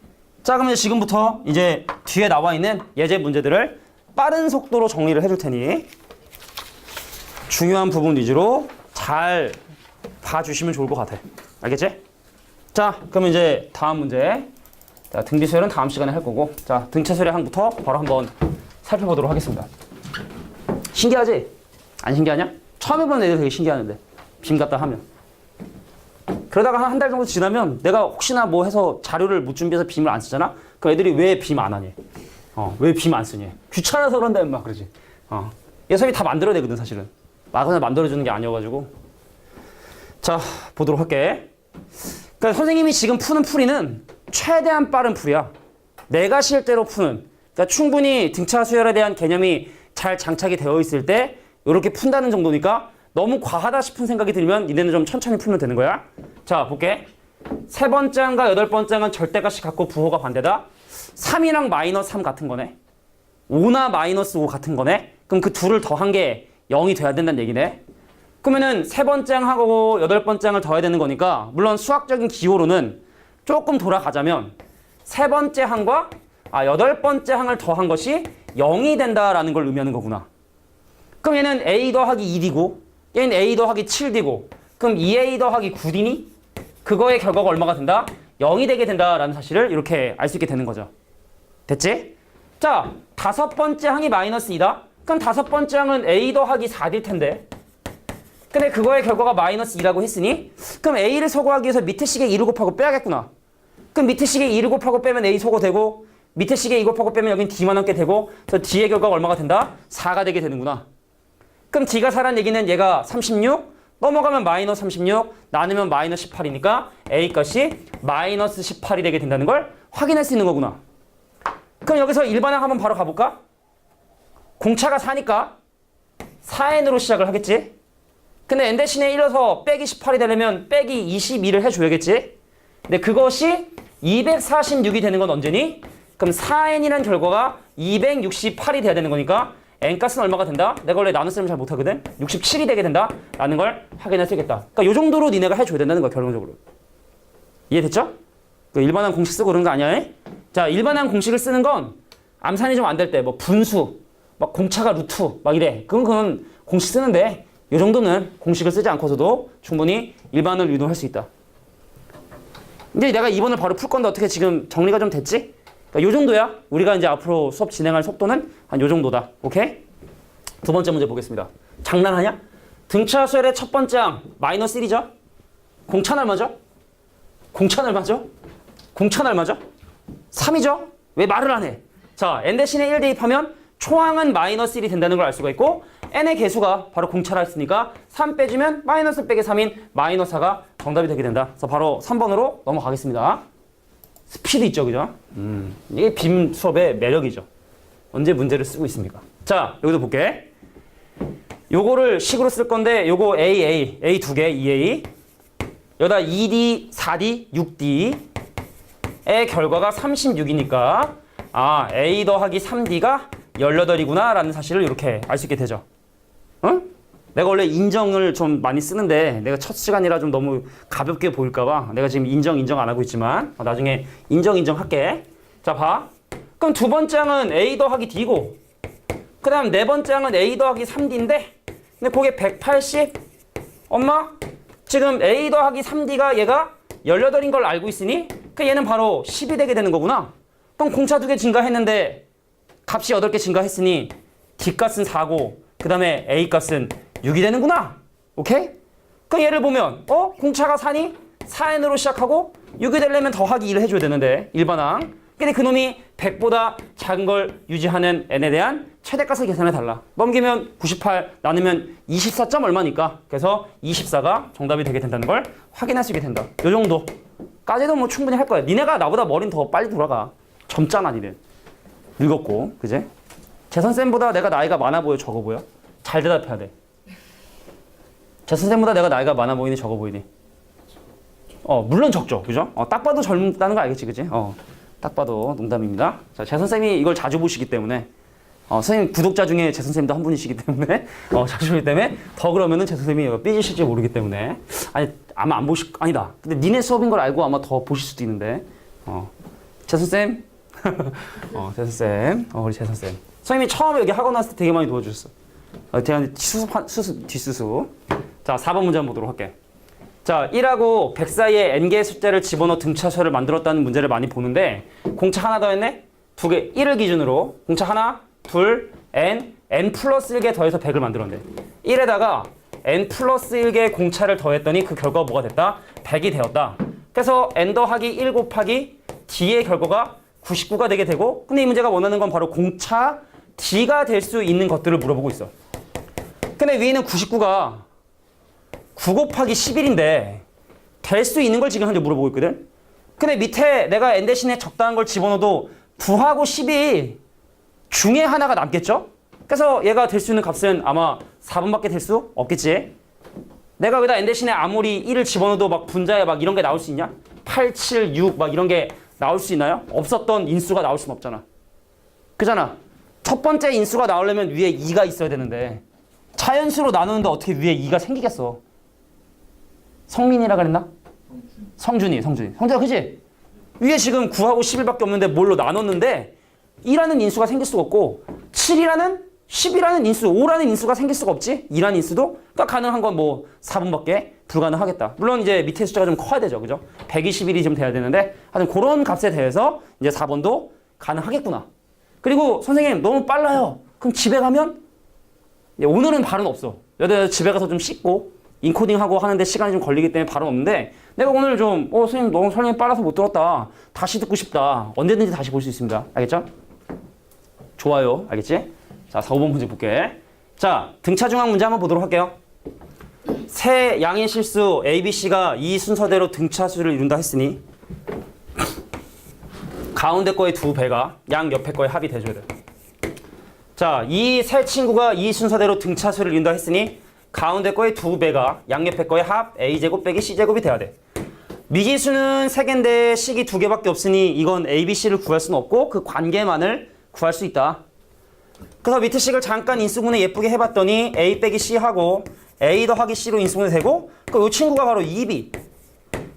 자 그럼 이제 지금부터 이제 뒤에 나와 있는 예제 문제들을 빠른 속도로 정리를 해줄 테니 중요한 부분 위주로 잘 봐주시면 좋을 것 같아. 알겠지? 자, 그럼 이제 다음 문제. 자, 등비수열은 다음 시간에 할 거고. 자, 등차수열의 항부터 바로 한번 살펴보도록 하겠습니다. 신기하지? 안 신기하냐? 처음 해보는 애들 되게 신기하는데. 빔 갖다 하면. 그러다가 한 달 정도 지나면 내가 혹시나 뭐 해서 자료를 못 준비해서 빔을 안 쓰잖아? 그럼 애들이 왜 빔 안 하니? 왜 빔 안 쓰니? 귀찮아서 그런다, 막 그러지. 예선이 다 만들어야 되거든, 사실은. 막 그냥 만들어주는 게 아니어가지고. 자, 보도록 할게. 그러니까 선생님이 지금 푸는 풀이는 최대한 빠른 풀이야. 내가 실제로 푸는. 그러니까 충분히 등차 수열에 대한 개념이 잘 장착이 되어 있을 때 이렇게 푼다는 정도니까 너무 과하다 싶은 생각이 들면 니네는 좀 천천히 풀면 되는 거야. 자, 볼게. 세 번째 항과 여덟 번째 항은 절대값이 같고 부호가 반대다. 3이랑 마이너스 3 같은 거네. 5나 마이너스 5 같은 거네. 그럼 그 둘을 더한 게 0이 돼야 된다는 얘기네. 그러면은 세 번째 항하고 여덟 번째 항을 더해야 되는 거니까 물론 수학적인 기호로는 조금 돌아가자면 세 번째 항과 여덟 번째 항을 더한 것이 0이 된다라는 걸 의미하는 거구나. 그럼 얘는 a 더하기 2d고 얘는 a 더하기 7d고 그럼 2a 더하기 9d니? 그거의 결과가 얼마가 된다? 0이 되게 된다라는 사실을 이렇게 알 수 있게 되는 거죠. 됐지? 자, 다섯 번째 항이 마이너스 2다? 그럼 다섯 번째 항은 a 더하기 4일 텐데 근데 그거의 결과가 마이너스 2라고 했으니 그럼 a를 소거하기 위해서 밑에 식에 2를 곱하고 빼야겠구나. 그럼 밑에 식에 2를 곱하고 빼면 a 소거되고 밑에 식에 2 곱하고 빼면 여긴 d만 남게 되고 그래서 d의 결과가 얼마가 된다? 4가 되게 되는구나. 그럼 d가 4란 얘기는 얘가 36 넘어가면 마이너스 36 나누면 마이너스 18이니까 a 값이 마이너스 18이 되게 된다는 걸 확인할 수 있는 거구나. 그럼 여기서 일반항 한번 바로 가볼까? 공차가 4니까 4n으로 시작을 하겠지? 근데 n 대신에 1에서 빼기 18이 되려면 빼기 22를 해줘야겠지? 근데 그것이 246이 되는 건 언제니? 그럼 4n이라는 결과가 268이 돼야 되는 거니까 n값은 얼마가 된다? 내가 원래 나눗셈을 잘 못하거든? 67이 되게 된다? 라는 걸 확인할 수 있겠다. 그러니까 이 정도로 니네가 해줘야 된다는 거야, 결론적으로. 이해됐죠? 그 일반항 공식 쓰고 그런 거 아니야? 자, 일반항 공식을 쓰는 건 암산이 좀 안 될 때, 뭐 분수, 막 공차가 루트, 막 이래. 그건 공식 쓰는데 이 정도는 공식을 쓰지 않고서도 충분히 일반을 유도할 수 있다. 이제 내가 2번을 바로 풀 건데 어떻게 지금 정리가 좀 됐지? 그러니까 요 정도야. 우리가 이제 앞으로 수업 진행할 속도는 한 요 정도다. 오케이? 두 번째 문제 보겠습니다. 장난하냐? 등차수열의 첫 번째 항 마이너스 1이죠? 공차는 얼마죠? 공차는 얼마죠? 공차는 얼마죠? 3이죠? 왜 말을 안 해? 자, n 대신에 1 대입하면 초항은 마이너스 1이 된다는 걸 알 수가 있고 n의 개수가 바로 공차라 했으니까 3 빼주면 마이너스 빼기 3인 마이너스 4가 정답이 되게 된다. 그래서 바로 3번으로 넘어가겠습니다. 스피드 있죠, 그죠? 이게 빔 수업의 매력이죠. 언제 문제를 쓰고 있습니까? 자, 여기도 볼게. 요거를 식으로 쓸 건데 요거 A 두 개, 2A 여기다 2D, 4D, 6D의 결과가 36이니까 A 더하기 3D가 18이구나 라는 사실을 이렇게 알 수 있게 되죠. 응? 내가 원래 인정을 좀 많이 쓰는데 내가 첫 시간이라 좀 너무 가볍게 보일까봐 내가 지금 인정 안 하고 있지만 나중에 인정 할게. 자, 봐. 그럼 두 번째 항은 A 더하기 D고 그 다음 네 번째 항은 A 더하기 3D인데 근데 그게 180 엄마 지금 A 더하기 3D가 얘가 18인 걸 알고 있으니 그 얘는 바로 10이 되게 되는 거구나. 그럼 공차 2개 증가했는데 값이 8개 증가했으니 D값은 4고 그 다음에 A값은 6이 되는구나. 오케이? 그럼 얘를 보면 공차가 4니? 4n으로 시작하고 6이 되려면 더하기 1을 해줘야 되는데 일반항. 근데 그놈이 100보다 작은 걸 유지하는 n에 대한 최대값을 계산해 달라. 넘기면 98 나누면 24. 얼마니까. 그래서 24가 정답이 되게 된다는 걸 확인할 수 있게 된다. 요 정도까지도 뭐 충분히 할 거야. 니네가 나보다 머리는 더 빨리 돌아가. 젊잖아, 니네. 늙었고, 그제? 재선쌤보다 내가 나이가 많아 보여, 적어 보여? 잘 대답해야 돼. 재선쌤보다 내가 나이가 많아 보이니, 적어 보이니? 물론 적죠, 그죠? 딱 봐도 젊다는 거 알겠지, 그지? 딱 봐도 농담입니다. 자, 재선쌤이 이걸 자주 보시기 때문에, 선생님 구독자 중에 재선쌤도 한 분이시기 때문에, 자주 보기 때문에, 더 그러면은 재선쌤이 삐지실지 모르기 때문에, 아니, 아마 안 아니다. 근데 니네 수업인 걸 알고 아마 더 보실 수도 있는데, 재선쌤, 재선쌤, 우리 재선쌤. 선생님이 처음에 여기 학원 왔을 때 되게 많이 도와주셨어. 대한 뒷수수. 자, 4번 문제 한번 보도록 할게. 자, 1하고 100 사이에 n개의 숫자를 집어넣어 등차수열을 만들었다는 문제를 많이 보는데 공차 하나 더 했네? 2개, 1을 기준으로 공차 하나, 둘, n 플러스 1개 더해서 100을 만들었네. 1에다가 n 플러스 1개의 공차를 더했더니 그 결과가 뭐가 됐다? 100이 되었다. 그래서 n 더하기 1 곱하기 d의 결과가 99가 되게 되고 근데 이 문제가 원하는 건 바로 공차 d가 될 수 있는 것들을 물어보고 있어. 근데 위에는 99가 9 곱하기 11인데 될 수 있는 걸 지금 현재 물어보고 있거든. 근데 밑에 내가 n 대신에 적당한 걸 집어넣어도 9하고 10이 중에 하나가 남겠죠? 그래서 얘가 될 수 있는 값은 아마 4번밖에 될 수 없겠지. 내가 여기다 n 대신에 아무리 1을 집어넣어도 막 분자에 막 이런 게 나올 수 있냐? 8, 7, 6 막 이런 게 나올 수 있나요? 없었던 인수가 나올 수는 없잖아. 그잖아. 첫 번째 인수가 나오려면 위에 2가 있어야 되는데 자연수로 나누는데 어떻게 위에 2가 생기겠어? 성민이라 그랬나? 성준이. 성준아, 그치? 위에 지금 9하고 11밖에 없는데 뭘로 나눴는데 2라는 인수가 생길 수가 없고 7이라는 10이라는 인수, 5라는 인수가 생길 수가 없지? 2라는 인수도? 그러니까 가능한 건 뭐 4분밖에 불가능하겠다. 물론 이제 밑에 숫자가 좀 커야 되죠. 그죠? 121이 좀 돼야 되는데 하여튼 그런 값에 대해서 이제 4번도 가능하겠구나. 그리고 선생님 너무 빨라요. 그럼 집에 가면 오늘은 발은 없어. 여기다 집에 가서 좀 씻고 인코딩하고 하는데 시간이 좀 걸리기 때문에 발은 없는데 내가 오늘 좀 선생님 너무 설명이 빨라서 못 들었다. 다시 듣고 싶다. 언제든지 다시 볼 수 있습니다. 알겠죠? 좋아요. 알겠지? 자, 4, 5번 문제 볼게. 자, 등차 중앙 문제 한번 보도록 할게요. 세 양의 실수 A, B, C가 이 순서대로 등차수를 이룬다 했으니 가운데 거의 두 배가 양 옆에 거의 합이 돼줘야 돼. 자, 이 세 친구가 이 순서대로 등차수를 이룬다 했으니 가운데 거의 두 배가 양 옆에 거의 합 A제곱 빼기 C제곱이 돼야 돼. 미지수는 3개인데 식이 2개밖에 없으니 이건 A, B, C를 구할 수는 없고 그 관계만을 구할 수 있다. 그래서 밑에 식을 잠깐 인수분해 예쁘게 해봤더니 A 빼기 C 하고 A 더하기 C로 인수분해 되고 이 친구가 바로 2B.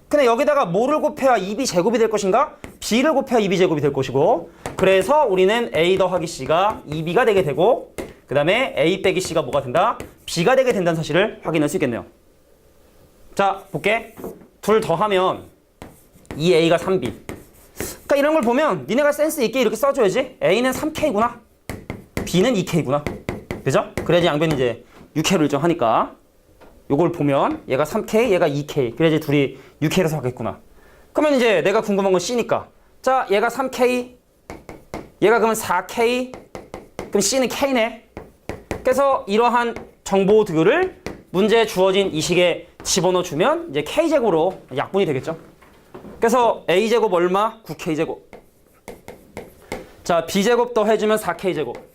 근데 여기다가 뭐를 곱해야 2B 제곱이 될 것인가? B를 곱해야 2B 제곱이 될 것이고 그래서 우리는 A 더하기 C가 2B가 되게 되고 그 다음에 A 빼기 C가 뭐가 된다? B가 되게 된다는 사실을 확인할 수 있겠네요. 자, 볼게. 둘 더하면 2A가 3B. 그러니까 이런 걸 보면 니네가 센스 있게 이렇게 써줘야지. A는 3K구나. B는 2K구나. 그죠? 그래야지 양변이 이제 6K로 일정하니까. 요걸 보면 얘가 3K, 얘가 2K. 그래야지 둘이 6K라서 하겠구나. 그러면 이제 내가 궁금한 건 C니까. 자, 얘가 3K, 얘가 그러면 4K, 그럼 C는 K네. 그래서 이러한 정보들을 문제에 주어진 이 식에 집어넣어주면 이제 K제곱으로 약분이 되겠죠. 그래서 A제곱 얼마? 9K제곱. 자, B제곱 더해주면 4K제곱.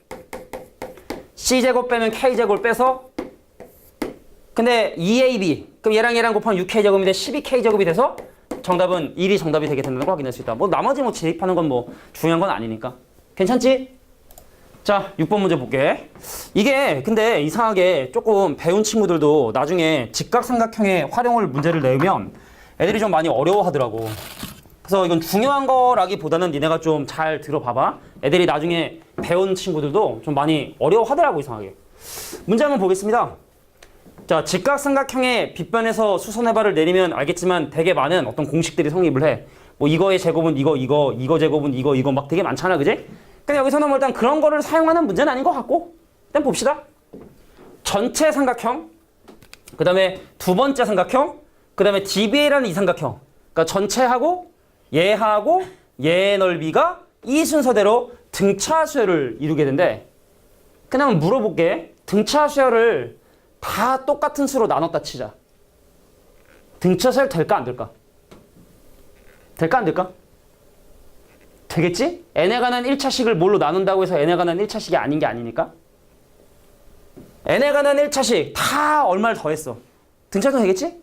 C제곱 빼면 K제곱을 빼서 근데 2AB 그럼 얘랑 곱하면 6K제곱인데 12K제곱이 돼서 정답은 1이 정답이 되게 된다는 걸 확인할 수 있다. 뭐 나머지 뭐 대입하는 건 뭐 중요한 건 아니니까. 괜찮지? 자, 6번 문제 볼게. 이게 근데 이상하게 조금 배운 친구들도 나중에 직각삼각형의 활용을 문제를 내면 애들이 좀 많이 어려워하더라고. 그래서 이건 중요한 거라기보다는 니네가 좀 잘 들어봐봐. 애들이 나중에 배운 친구들도 좀 많이 어려워하더라고, 이상하게. 문제 한번 보겠습니다. 자, 직각삼각형의 빗변에서 수선해발을 내리면 알겠지만 되게 많은 어떤 공식들이 성립을 해. 뭐 이거의 제곱은 이거 제곱은 이거 막 되게 많잖아, 그지? 근데 여기서는 뭐 일단 그런 거를 사용하는 문제는 아닌 것 같고 일단 봅시다. 전체 삼각형, 그 다음에 두 번째 삼각형, 그 다음에 DBA라는 이 삼각형. 그러니까 전체하고 얘하고 얘의 넓이가 이 순서대로 등차 수열을 이루게 된대. 그냥 물어볼게. 등차 수열을 다 똑같은 수로 나눴다 치자. 등차 수열 될까 안 될까? 될까 안 될까? 되겠지? n에 관한 1차식을 뭘로 나눈다고 해서 n에 관한 1차식이 아닌 게 아니니까. n에 관한 1차식 다 얼마를 더했어. 등차수 되겠지?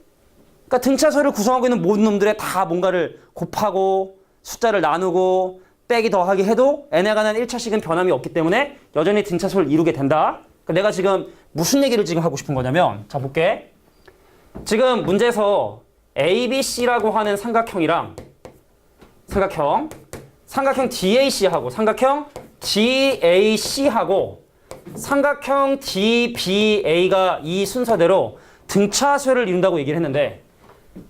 그러니까 등차수를 구성하고 있는 모든 놈들의 다 뭔가를 곱하고 숫자를 나누고 빼기 더하기 해도 n에 관한 1차식은 변함이 없기 때문에 여전히 등차수를 이루게 된다. 그러니까 내가 지금 무슨 얘기를 지금 하고 싶은 거냐면 자 볼게. 지금 문제에서 ABC라고 하는 삼각형이랑 삼각형 DAC하고 삼각형 DAC하고 삼각형 DBA가 이 순서대로 등차수열을 이룬다고 얘기를 했는데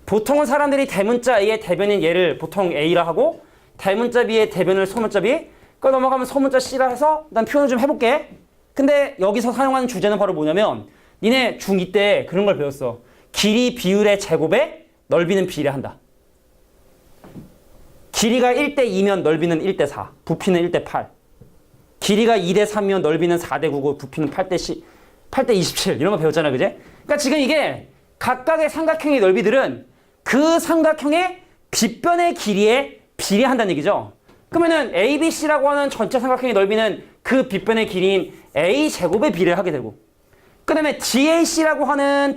보통은 사람들이 대문자 A의 대변인 얘를 보통 A라 하고 대문자 B의 대변을 소문자 B 그걸 넘어가면 소문자 C라 해서 일단 표현을 좀 해볼게. 근데 여기서 사용하는 주제는 바로 뭐냐면 니네 중2 때 그런 걸 배웠어. 길이 비율의 제곱에 넓이는 비례한다. 길이가 1대2면 넓이는 1대4, 부피는 1대8. 길이가 2대3이면 넓이는 4대9고 부피는 8대27 이런 거 배웠잖아, 그제? 그러니까 지금 이게 각각의 삼각형의 넓이들은 그 삼각형의 빗변의 길이에 비례한다는 얘기죠. 그러면은 ABC라고 하는 전체 삼각형의 넓이는 그 빗변의 길이인 A제곱에 비례하게 되고 그 다음에 DAC라고 하는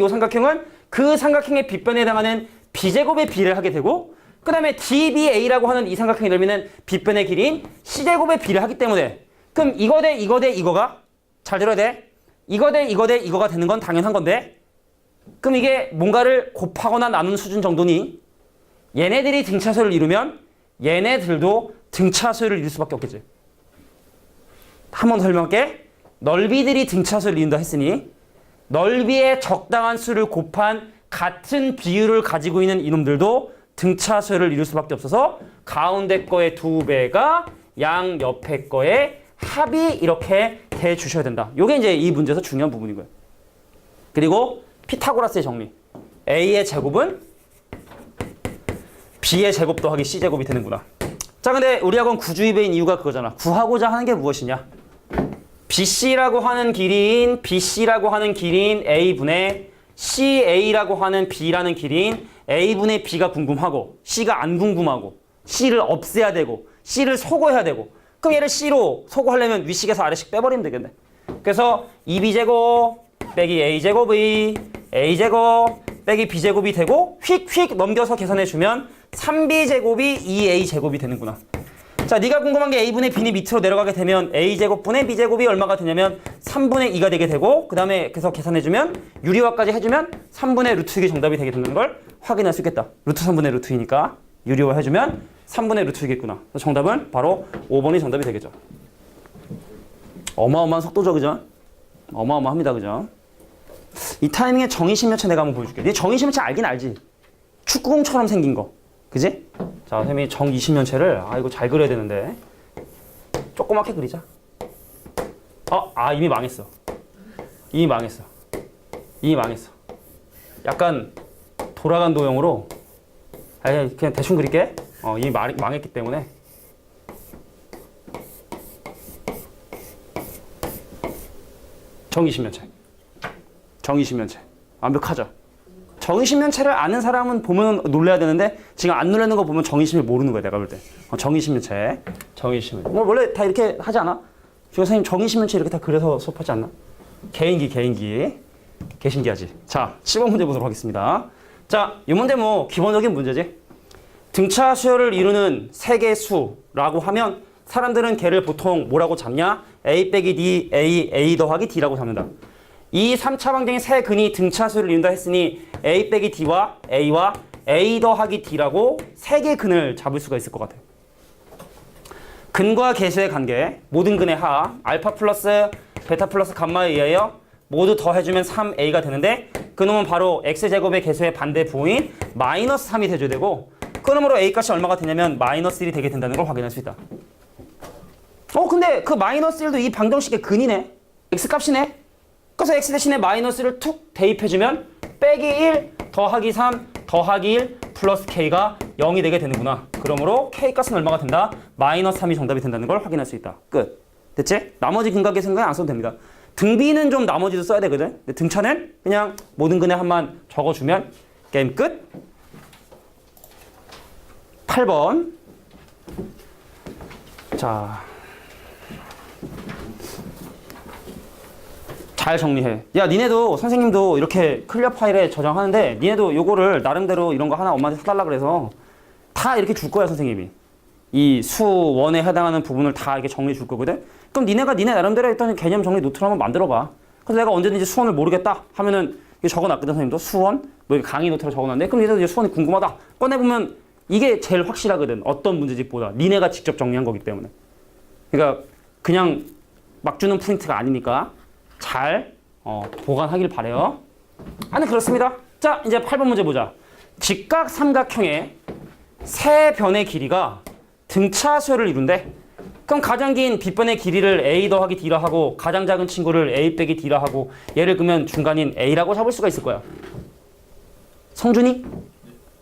요 삼각형은 그 삼각형의 빗변에 해당하는 B제곱의 B를 하게 되고, 그 다음에 DBA라고 하는 이 삼각형의 넓이는 빗변의 길이인 C제곱의 B를 하기 때문에, 그럼 이거 대 이거 대 이거가, 잘 들어야 돼. 이거 대 이거 대 이거가 되는 건 당연한 건데, 그럼 이게 뭔가를 곱하거나 나누는 수준 정도니, 얘네들이 등차수를 이루면 얘네들도 등차수를 이룰 수밖에 없겠지. 한 번 더 설명할게. 넓이들이 등차수를 이룬다 했으니 넓이의 적당한 수를 곱한 같은 비율을 가지고 있는 이놈들도 등차수를 이룰 수밖에 없어서 가운데 거의 2배가 양 옆에 거의 합이 이렇게 돼 주셔야 된다. 이게 이제 이 문제에서 중요한 부분인 거예요. 그리고 피타고라스의 정리. A의 제곱은 B의 제곱 더하기 C제곱이 되는구나. 자, 근데 우리 학원 구주입배인 이유가 그거잖아. 구하고자 하는 게 무엇이냐? BC라고 하는 길이인 A분의 CA라고 하는 B라는 길이인 A분의 B가 궁금하고 C가 안 궁금하고 C를 없애야 되고 C를 소거해야 되고, 그럼 얘를 C로 소거하려면 위식에서 아래식 빼버리면 되겠네. 그래서 2B제곱 빼기 A제곱의 A제곱 빼기 B제곱이 되고 휙휙 넘겨서 계산해주면 3B제곱이 2A제곱이 되는구나. 자, 네가 궁금한 게 A분의 B니 밑으로 내려가게 되면 A제곱분의 B제곱이 얼마가 되냐면 3분의 2가 되게 되고, 그 다음에 그래서 계산해주면 유리화까지 해주면 3분의 루트 6이 정답이 되게 되는 걸 확인할 수 있겠다. 루트 3분의 루트 2니까 유리화 해주면 3분의 루트 6이겠구나. 그래서 정답은 바로 5번이 정답이 되겠죠. 어마어마한 속도죠, 그죠? 어마어마합니다, 그죠? 이 타이밍에 정의신면체 내가 한번 보여줄게. 네 정의신면체 알긴 알지? 축구공처럼 생긴 거. 그지? 자, 선생님이 정의신면체를, 이거 잘 그려야 되는데. 조그맣게 그리자. 이미 망했어. 이미 망했어. 약간 돌아간 도형으로, 그냥 대충 그릴게. 이미 망했기 때문에. 정의신면체. 완벽하죠? 정의신면체를 아는 사람은 보면 놀라야 되는데 지금 안 놀라는 거 보면 정의신을 모르는 거야, 내가 볼 때. 정의신면체. 뭐 원래 다 이렇게 하지 않아? 선생님 정의신면체 이렇게 다 그려서 수업하지 않나? 개인기. 개신기하지. 자, 10번 문제 보도록 하겠습니다. 자, 이 문제 뭐 기본적인 문제지. 등차 수열을 이루는 세 개의 수라고 하면 사람들은 걔를 보통 뭐라고 잡냐? A 빼기 D, A 더하기 D라고 잡는다. 이 3차 방정의 세 근이 등차수를 이룬다 했으니 A 빼기 D와 A와 A 더하기 D라고 세 개의 근을 잡을 수가 있을 것 같아요. 근과 계수의 관계, 모든 근의 하, 알파 플러스 베타 플러스 감마에 의하여 모두 더해주면 3A가 되는데, 그놈은 바로 X제곱의 계수의 반대 부호인 마이너스 3이 돼줘야 되고, 그놈으로 A 값이 얼마가 되냐면 마이너스 1이 되게 된다는 걸 확인할 수 있다. 근데 그 마이너스 1도 이 방정식의 근이네. X값이네. 그래서 X 대신에 마이너스를 툭 대입해주면 빼기 1 더하기 3 더하기 1 플러스 K가 0이 되게 되는구나. 그러므로 K값은 얼마가 된다? 마이너스 3이 정답이 된다는 걸 확인할 수 있다. 끝. 됐지? 나머지 근각의 생각은 안 써도 됩니다. 등비는 좀 나머지도 써야 되거든. 근데 등차는 그냥 모든 근의 합만 적어주면 게임 끝. 8번. 자, 잘 정리해. 야, 니네도 선생님도 이렇게 클리어 파일에 저장하는데 니네도 요거를 나름대로 이런 거 하나 엄마한테 사달라 그래서 다 이렇게 줄 거야, 선생님이. 이 수원에 해당하는 부분을 다 이렇게 정리해 줄 거거든. 그럼 니네가 니네 나름대로 일단 개념 정리 노트를 한번 만들어 봐. 그래서 내가 언제든지 수원을 모르겠다 하면은 이거 적어놨거든, 선생님도. 수원 뭐 강의 노트로 적어놨는데, 그럼 니네도 이제 수원이 궁금하다 꺼내보면 이게 제일 확실하거든. 어떤 문제집보다 니네가 직접 정리한 거기 때문에. 그러니까 그냥 막 주는 프린트가 아니니까 잘 보관하길 바래요. 그렇습니다. 자, 이제 8번 문제 보자. 직각 삼각형의 세 변의 길이가 등차수열을 이룬대. 그럼 가장 긴 빗변의 길이를 A 더하기 D라 하고 가장 작은 친구를 A 빼기 D라 하고 얘를 그러면 중간인 A라고 잡을 수가 있을 거야. 성준이?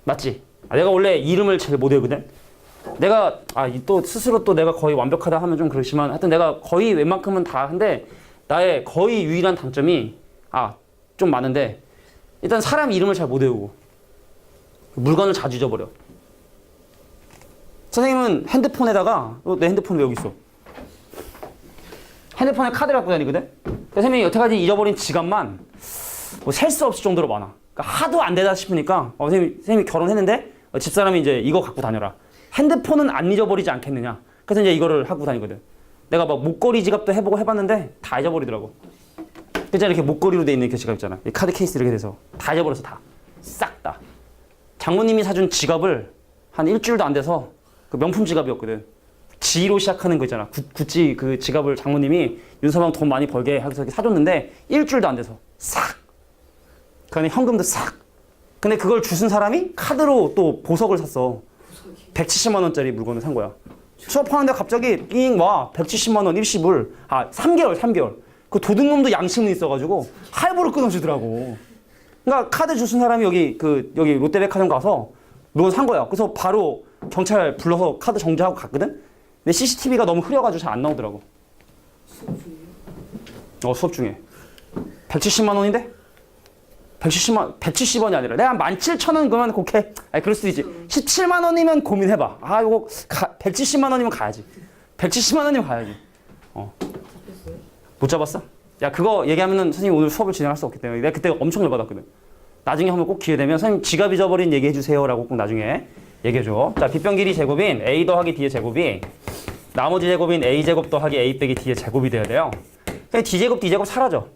맞지? 내가 원래 이름을 잘 못 외우거든. 내가 또 스스로 또 내가 거의 완벽하다 하면 좀 그렇지만 하여튼 내가 거의 웬만큼은 다 한데 나의 거의 유일한 단점이 좀 많은데, 일단 사람 이름을 잘 못 외우고 물건을 자주 잊어버려. 선생님은 핸드폰에다가 내 핸드폰 왜 여기 있어? 핸드폰에 카드를 갖고 다니거든. 그래서 선생님이 여태까지 잊어버린 지갑만 뭐 셀 수 없을 정도로 많아. 그러니까 하도 안 되다 싶으니까 선생님이 결혼했는데 집사람이 이제 이거 갖고 다녀라. 핸드폰은 안 잊어버리지 않겠느냐. 그래서 이제 이거를 갖고 다니거든. 내가 막 목걸이 지갑도 해보고 해봤는데 다 잊어버리더라고. 그잖아, 이렇게 목걸이로 돼 있는 그 지갑 있잖아. 카드 케이스 이렇게 돼서 다 잊어버려서 다. 싹 다. 장모님이 사준 지갑을 한 일주일도 안 돼서 그 명품 지갑이었거든. G로 시작하는 거 있잖아. 구찌 그 지갑을 장모님이 윤서방 돈 많이 벌게 해서 사줬는데 일주일도 안 돼서 싹. 그 안에 현금도 싹. 근데 그걸 주신 사람이 카드로 또 보석을 샀어. 170만 원짜리 물건을 산 거야. 수업하는데 갑자기 삥 와. 170만 원 일시불. 3개월. 그 도둑놈도 양심은 있어가지고 할부로 끊어주더라고. 그러니까 카드 주신 사람이 여기 롯데백화점 가서 물건 산 거야. 그래서 바로 경찰 불러서 카드 정지하고 갔거든. 근데 CCTV가 너무 흐려가지고 잘 안 나오더라고. 수업 중에. 170만 원인데? 170원이 아니라 내가 17,000원 그러면 오케이. 그럴 수도 있지. 17만 원이면 고민해봐. 이거 170만 원이면 가야지. 170만 원이면 가야지. 못 잡았어? 야, 그거 얘기하면은 선생님 오늘 수업을 진행할 수 없기 때문에 내가 그때 엄청 열받았거든. 나중에 한번 꼭 기회 되면 선생님 지갑 잊어버린 얘기해 주세요라고 꼭 나중에 얘기해줘. 자, 빗변 길이 제곱인 a 더하기 d의 제곱이 나머지 제곱인 a 제곱 더하기 a 빼기 d의 제곱이 돼야 돼요. 그냥 d 제곱 d 제곱 사라져.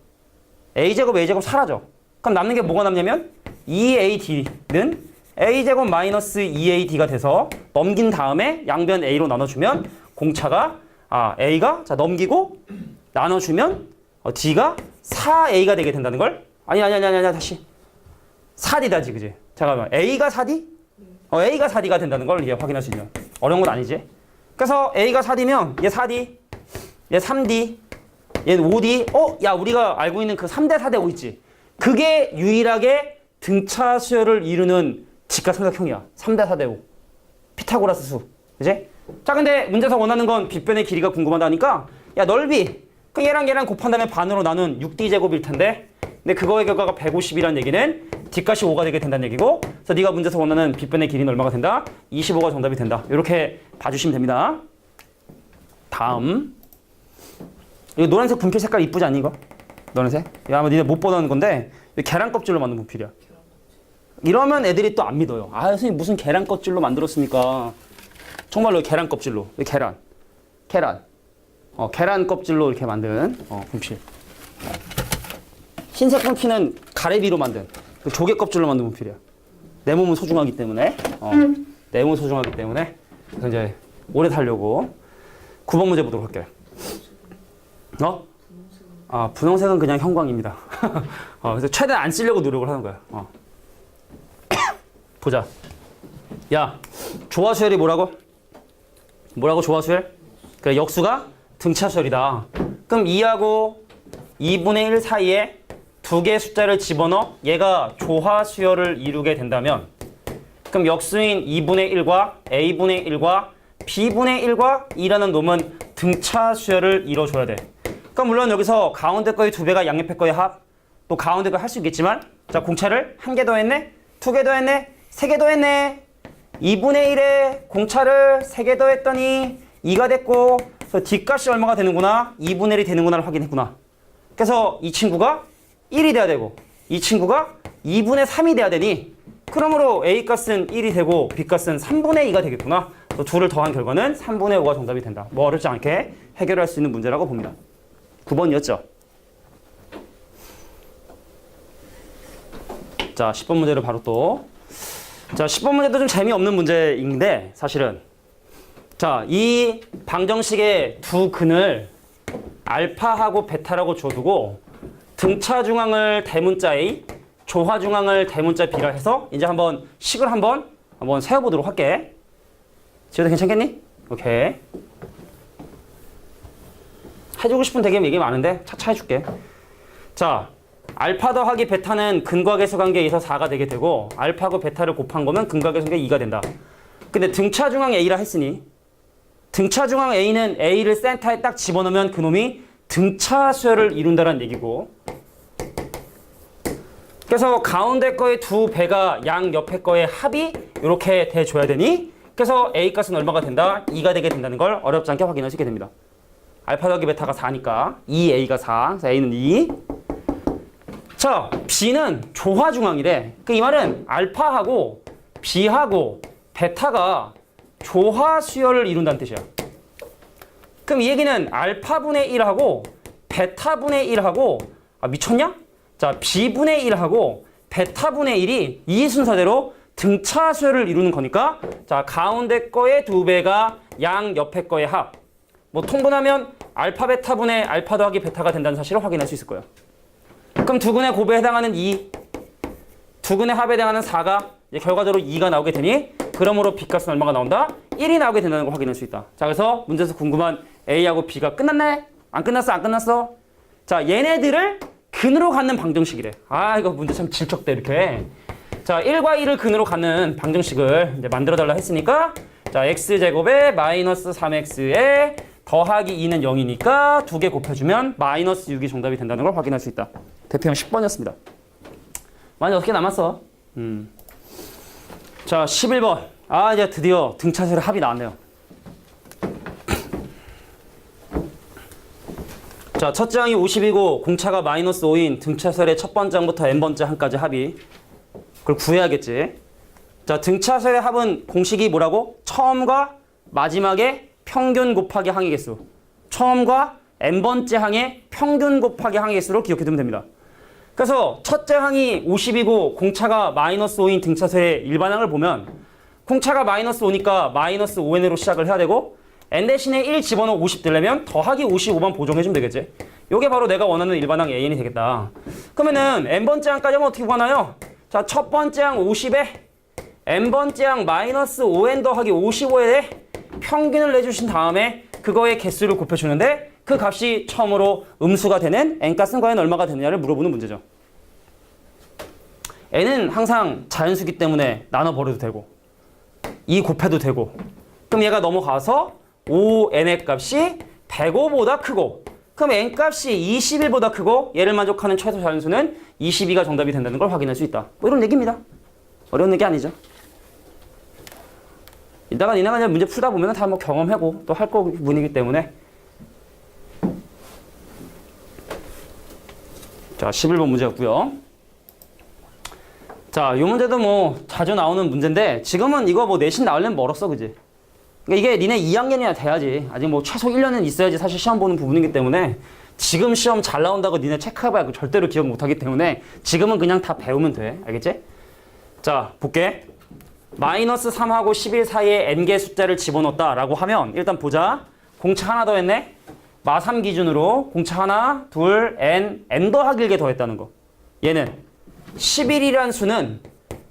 a 제곱 a 제곱 사라져. 그럼 남는 게 뭐가 남냐면 2ad는 a 제곱 마이너스 2ad가 돼서 넘긴 다음에 양변 a로 나눠주면 공차가 a가 자 넘기고 나눠주면 d가 4a가 되게 된다는 걸? 아니 다시 4d다지 그지? 잠깐만 a가 4d? a가 4d가 된다는 걸 이제 확인할 수 있는 어려운 건 아니지. 그래서 a가 4d면 얘 4d, 얘 3d, 얘는 5d. 야 우리가 알고 있는 그 3대 4대 5 있지? 그게 유일하게 등차 수열을 이루는 직각삼각형이야. 3대 4대 5. 피타고라스 수. 그지? 자 근데 문제에서 원하는 건 빗변의 길이가 궁금하다니까 야 넓이 그 얘랑 곱한 다음에 반으로 나눈 6d제곱일 텐데 근데 그거의 결과가 150이라는 얘기는 d값이 5가 되게 된다는 얘기고 그래서 네가 문제에서 원하는 빗변의 길이는 얼마가 된다? 25가 정답이 된다. 이렇게 봐주시면 됩니다. 다음 이거 노란색 분필 색깔 이쁘지 않니 이거? 노란색? 이거 아마 니네 못 보는 건데 계란 껍질로 만든 분필이야. 이러면 애들이 또 안 믿어요. 선생님 무슨 계란 껍질로 만들었습니까? 정말로 계란 껍질로. 계란. 계란 껍질로 이렇게 만든 분필. 흰색 분필은 가래비로 만든 그 조개 껍질로 만든 분필이야. 내 몸은 소중하기 때문에 내 몸은 소중하기 때문에 그래서 이제 오래 살려고 9번 문제 보도록 할게요. 분홍색은 그냥 형광입니다. 그래서 최대한 안 쓰려고 노력을 하는 거야. 보자. 야, 조화수열이 뭐라고? 조화수열? 그래, 역수가 등차수열이다. 그럼 2하고 2분의 1 사이에 두 개의 숫자를 집어넣어 얘가 조화수열을 이루게 된다면 그럼 역수인 2분의 1과 a분의 1과 b분의 1과 2라는 놈은 등차수열을 이뤄줘야 돼. 그럼 물론 여기서 가운데 거의 2배가 양옆의 거의 합, 또 가운데 거 할 수 있겠지만 자 공차를 1개 더했네, 2개 더했네, 3개 더했네. 2분의 1에 공차를 3개 더했더니 2가 됐고 그래서 뒷값이 얼마가 되는구나, 2분의 1이 되는구나를 확인했구나. 그래서 이 친구가 1이 돼야 되고 이 친구가 2분의 3이 돼야 되니 그러므로 A값은 1이 되고 B값은 3분의 2가 되겠구나. 그래서 둘을 더한 결과는 3분의 5가 정답이 된다. 뭐 어렵지 않게 해결할 수 있는 문제라고 봅니다. 9번이었죠. 자, 10번 문제를 바로 또. 자, 10번 문제도 좀 재미없는 문제인데 사실은 자, 이 방정식의 두 근을 알파하고 베타라고 줘두고 등차 중앙을 대문자 A, 조화 중앙을 대문자 B라 해서 이제 한번 식을 한번 세워보도록 할게. 지효도 괜찮겠니? 오케이. 해주고 싶은 되게 얘기 많은데 차차 해줄게. 자, 알파 더하기 베타는 근과 계수 관계에 의해서 4가 되게 되고 알파하고 베타를 곱한 거면 근과 계수 관계에 2가 된다. 근데 등차 중앙 A라 했으니 등차 중앙 A는 A를 센터에 딱 집어넣으면 그놈이 등차 수열을 이룬다는 얘기고 그래서 가운데 거의 두 배가 양 옆에 거의 합이 이렇게 돼줘야 되니 그래서 A값은 얼마가 된다? 2가 되게 된다는 걸 어렵지 않게 확인할 수 있게 됩니다. 알파 더하기 베타가 4니까 2a가 4. 그래서 a는 2. 자, b는 조화 중앙이래. 그 이 말은 알파하고 b하고 베타가 조화 수열을 이룬다는 뜻이야. 그럼 이 얘기는 알파분의 1하고 베타분의 1하고 미쳤냐? 자, b분의 1하고 베타분의 1이 이 순서대로 등차 수열을 이루는 거니까 자, 가운데 거의 2배가 양 옆에 거의 합. 뭐 통분하면 알파 베타분의 알파 더하기 베타가 된다는 사실을 확인할 수 있을 거예요. 그럼 두근의 곱에 해당하는 2, 두근의 합에 해당하는 4가 이제 결과적으로 2가 나오게 되니 그러므로 b값은 얼마가 나온다? 1이 나오게 된다는 걸 확인할 수 있다. 자, 그래서 문제에서 궁금한 a하고 b가 끝났네? 안 끝났어? 안 끝났어? 자, 얘네들을 근으로 갖는 방정식이래. 아, 이거 문제 참 질척대 이렇게. 자, 1과 2를 근으로 갖는 방정식을 이제 만들어 달라 했으니까 자, x제곱에 마이너스 3x에 더하기 2는 0이니까 2개 곱해주면 마이너스 6이 정답이 된다는 걸 확인할 수 있다. 대표형 10번이었습니다. 많이 6개 남았어. 자, 11번. 아, 이제 드디어 등차수열의 합이 나왔네요. 자, 첫째 항이 50이고 공차가 마이너스 5인 등차수열의 첫 번째 항부터 n번째 항까지 합이. 그걸 구해야겠지. 자, 등차수열의 합은 공식이 뭐라고? 처음과 마지막에 평균 곱하기 항의 개수. 처음과 n번째 항의 평균 곱하기 항의 개수로 기억해두면 됩니다. 그래서 첫째 항이 50이고 공차가 마이너스 5인 등차수열의 일반항을 보면 공차가 마이너스 5니까 마이너스 5n으로 시작을 해야 되고 n 대신에 1 집어넣어 50 되려면 더하기 55만 보정해주면 되겠지. 요게 바로 내가 원하는 일반항 an이 되겠다. 그러면은 n번째 항까지 하면 어떻게 구하나요? 자, 첫 번째 항 50에 n번째 항 마이너스 5n 더하기 55에 평균을 내주신 다음에 그거의 개수를 곱해주는데 그 값이 처음으로 음수가 되는 n값은 과연 얼마가 되느냐를 물어보는 문제죠. n은 항상 자연수기 때문에 나눠 버려도 되고 2 곱해도 되고 그럼 얘가 넘어가서 5n의 값이 105보다 크고 그럼 n값이 21보다 크고 얘를 만족하는 최소 자연수는 22가 정답이 된다는 걸 확인할 수 있다. 뭐 이런 얘기입니다. 어려운 얘기 아니죠. 이따가 니네가 이제 문제 풀다 보면 다 뭐 경험하고 또 할 거문이기 때문에 자, 11번 문제였고요. 자, 이 문제도 뭐 자주 나오는 문제인데 지금은 이거 뭐 내신 나오려면 멀었어, 그지? 그러니까 이게 니네 2학년이나 돼야지. 아직 뭐 최소 1년은 있어야지 사실 시험 보는 부분이기 때문에 지금 시험 잘 나온다고 니네 체크해봐야 절대로 기억 못하기 때문에 지금은 그냥 다 배우면 돼. 알겠지? 자, 볼게. 마이너스 3하고 11 사이에 n개 숫자를 집어넣었다라고 하면 일단 보자. 공차 하나 더 했네. 마3 기준으로 공차 하나, 둘, n 더하기 1개 더했다는 거. 얘는 11이란 수는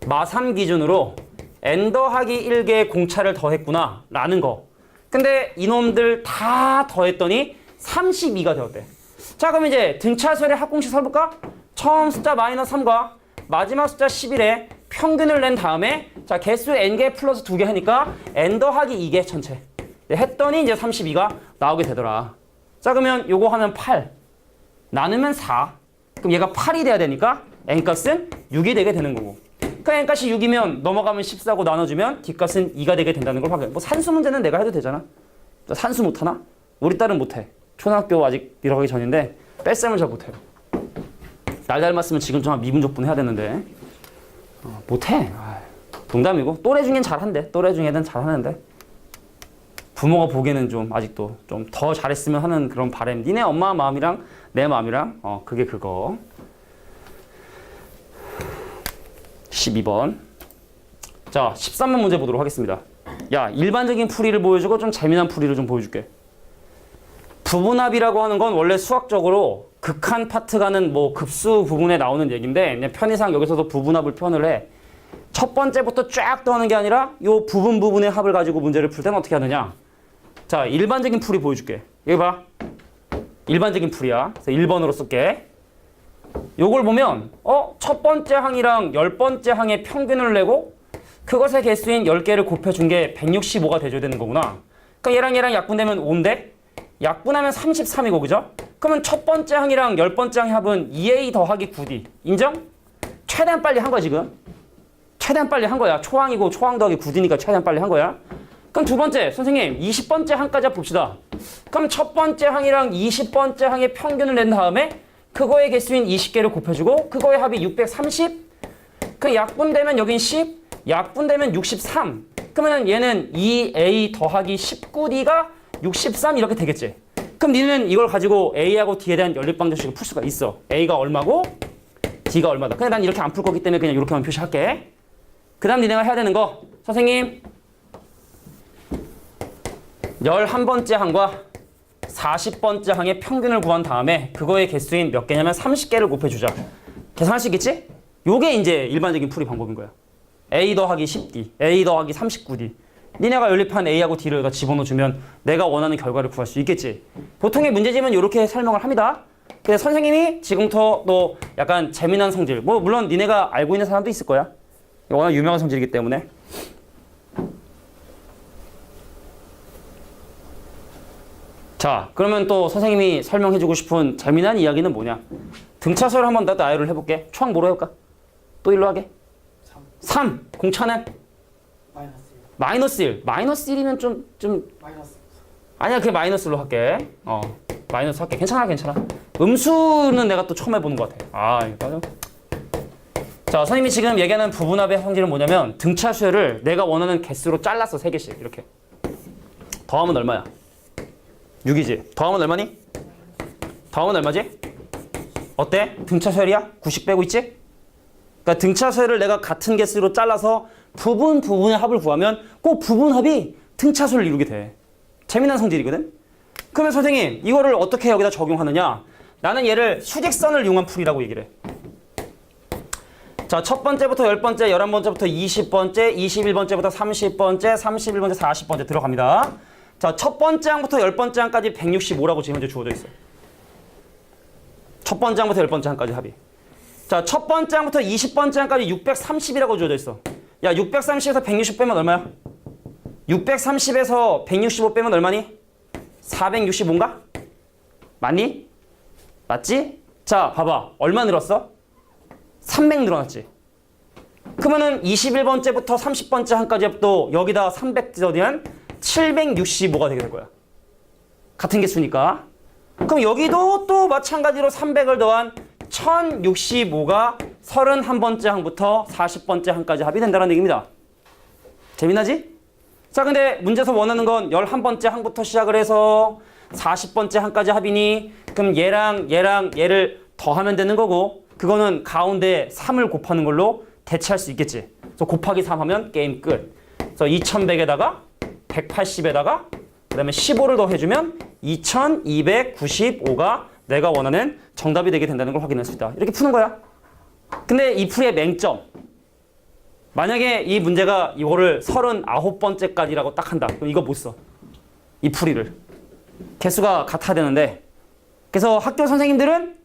마3 기준으로 n 더하기 1개의 공차를 더했구나 라는 거. 근데 이놈들 다 더했더니 32가 되었대. 자, 그럼 이제 등차수열의 합공식 써볼까? 처음 숫자 마이너스 3과 마지막 숫자 11에 평균을 낸 다음에 자, 개수 n개 플러스 2개 하니까 n 더하기 2개 전체 했더니 이제 32가 나오게 되더라. 자, 그러면 요거 하면 8 나누면 4 그럼 얘가 8이 돼야 되니까 n값은 6이 되게 되는 거고 그 n값이 6이면 넘어가면 14고 나눠주면 뒷값은 2가 되게 된다는 걸 확인. 뭐 산수 문제는 내가 해도 되잖아. 산수 못하나? 우리 딸은 못해. 초등학교 아직 들어가기 전인데 뺄셈을 잘 못해요. 날 닮았으면 지금 좀 미분적분 해야 되는데 못해. 농담이고 또래 중엔 잘한대. 또래 중에는 잘하는데 부모가 보기에는 좀 아직도 좀 더 잘했으면 하는 그런 바람. 니네 엄마 마음이랑 내 마음이랑 그게 그거. 12번. 자, 13번 문제 보도록 하겠습니다. 야, 일반적인 풀이를 보여주고 좀 재미난 풀이를 좀 보여줄게. 부분합이라고 하는 건 원래 수학적으로 극한 파트가는 뭐 급수 부분에 나오는 얘기인데 그냥 편의상 여기서도 부분합을 표현을 해. 첫 번째부터 쫙 더하는 게 아니라 요 부분의 합을 가지고 문제를 풀 때는 어떻게 하느냐. 자, 일반적인 풀이 보여줄게. 여기 봐. 일반적인 풀이야. 그래서 1번으로 쓸게. 요걸 보면 첫 번째 항이랑 10번째 항의 평균을 내고 그것의 개수인 10개를 곱해준 게 165가 돼줘야 되는 거구나. 그러니까 얘랑 약분되면 5인데 약분하면 33이고 그죠? 그러면 첫 번째 항이랑 10번째 항의 합은 2a 더하기 9d. 인정? 최대한 빨리 한 거야 지금. 최대한 빨리 한 거야. 초항이고 초항 더하기 9d니까 최대한 빨리 한 거야. 그럼 두 번째 선생님 20번째 항까지 봅시다. 그럼 첫 번째 항이랑 20번째 항의 평균을 낸 다음에 그거의 개수인 20개를 곱해주고 그거의 합이 630. 그 약분되면 여긴 10, 약분되면 63. 그러면 얘는 2a 더하기 19d가 63 이렇게 되겠지. 그럼 니는 이걸 가지고 a하고 d에 대한 연립방정식을 풀 수가 있어. a가 얼마고 d가 얼마다. 근데 난 이렇게 안 풀 거기 때문에 그냥 이렇게만 표시할게. 그 다음 니네가 해야 되는 거, 선생님 11번째 항과 40번째 항의 평균을 구한 다음에 그거의 개수인 몇 개냐면 30개를 곱해주자. 계산할 수 있겠지? 요게 이제 일반적인 풀이 방법인 거야. a 더하기 10d, a 더하기 39d. 니네가 연립한 a하고 d를 여기다 집어넣어주면 내가 원하는 결과를 구할 수 있겠지. 보통의 문제집은 이렇게 설명을 합니다. 근데 선생님이 지금부터 또 약간 재미난 성질, 뭐 물론 니네가 알고 있는 사람도 있을 거야. 워낙 유명한 성질이기 때문에. 자, 그러면 또 선생님이 설명해주고 싶은 재미난 이야기는 뭐냐? 등차수를 한번 나도 나열을 해볼게. 초항 뭐로 해볼까? 또 일로 하게. 3. 공차는? 마이너스 1. 마이너스 1이면 좀 마이너스. 아니야, 그게 마이너스로 할게. 마이너스 할게. 괜찮아, 괜찮아. 음수는 내가 또 처음 해보는 것 같아. 아, 이거 맞아. 자, 선생님이 지금 얘기하는 부분합의 성질은 뭐냐면 등차수를 내가 원하는 개수로 잘랐어. 3개씩 이렇게. 더하면 얼마야? 6이지. 더하면 얼마니? 더하면 얼마지? 어때? 등차수열이야? 90 빼고 있지? 그러니까 등차수열을 내가 같은 개수로 잘라서 부분의 합을 구하면 꼭 부분합이 등차수를 이루게 돼. 재미난 성질이거든? 그러면 선생님 이거를 어떻게 여기다 적용하느냐? 나는 얘를 수직선을 이용한 풀이라고 얘기를 해. 자, 첫 번째부터 10번째, 11번째부터 20번째, 21번째부터 30번째, 31번째, 40번째 들어갑니다. 자, 첫 번째 항부터 10번째 항까지 165라고 지금 현재 주어져 있어. 첫 번째 항부터 10번째 항까지 합이. 자, 첫 번째 항부터 20번째 항까지 630이라고 주어져 있어. 야, 630에서 160 빼면 얼마야? 630에서 165 빼면 얼마니? 465인가? 맞니? 맞지? 자, 봐봐. 얼마 늘었어? 300 늘어났지. 그러면은 21번째부터 30번째 항까지 또 여기다 300 더하면 765가 되게 될 거야. 같은 개수니까. 그럼 여기도 또 마찬가지로 300을 더한 1065가 31번째 항부터 40번째 항까지 합이 된다는 얘기입니다. 재미나지? 자, 근데 문제에서 원하는 건 11번째 항부터 시작을 해서 40번째 항까지 합이니 그럼 얘랑 얘를 더하면 되는 거고 그거는 가운데 3을 곱하는 걸로 대체할 수 있겠지. 그래서 곱하기 3 하면 게임 끝. 그래서 2100에다가 180에다가 그 다음에 15를 더해주면 2295가 내가 원하는 정답이 되게 된다는 걸 확인할 수 있다. 이렇게 푸는 거야. 근데 이 풀이의 맹점. 만약에 이 문제가 이거를 39번째까지라고 딱 한다. 그럼 이거 못 써. 이 풀이를. 개수가 같아야 되는데. 그래서 학교 선생님들은